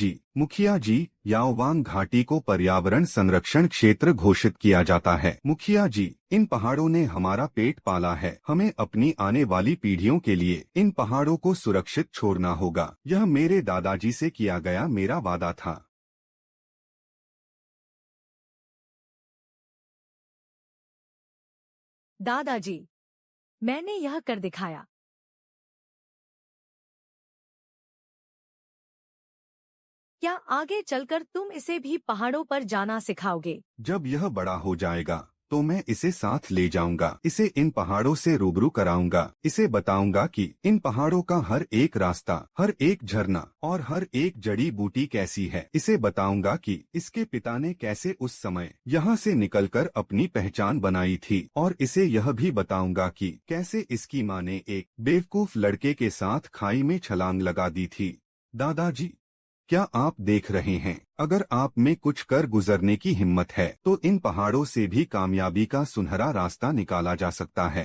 जी, याओवांग घाटी को पर्यावरण संरक्षण क्षेत्र घोषित किया जाता है। मुखिया जी, इन पहाड़ों ने हमारा पेट पाला है। हमें अपनी आने वाली पीढ़ियों के लिए इन पहाड़ों को सुरक्षित छोड़ना होगा। यह मेरे दादाजी से किया गया मेरा वादा था। दादाजी, मैंने यह कर दिखाया। क्या आगे चलकर तुम इसे भी पहाड़ों पर जाना सिखाओगे? जब यह बड़ा हो जाएगा तो मैं इसे साथ ले जाऊंगा। इसे इन पहाड़ों से रूबरू कराऊंगा। इसे बताऊंगा कि इन पहाड़ों का हर एक रास्ता, हर एक झरना और हर एक जड़ी बूटी कैसी है। इसे बताऊंगा कि इसके पिता ने कैसे उस समय यहाँ से निकलकर अपनी पहचान बनाई थी। और इसे यह भी बताऊंगा कि कैसे इसकी माँ ने एक बेवकूफ लड़के के साथ खाई में छलांग लगा दी थी। दादाजी, क्या आप देख रहे हैं? अगर आप में कुछ कर गुजरने की हिम्मत है तो इन पहाड़ों से भी कामयाबी का सुनहरा रास्ता निकाला जा सकता है।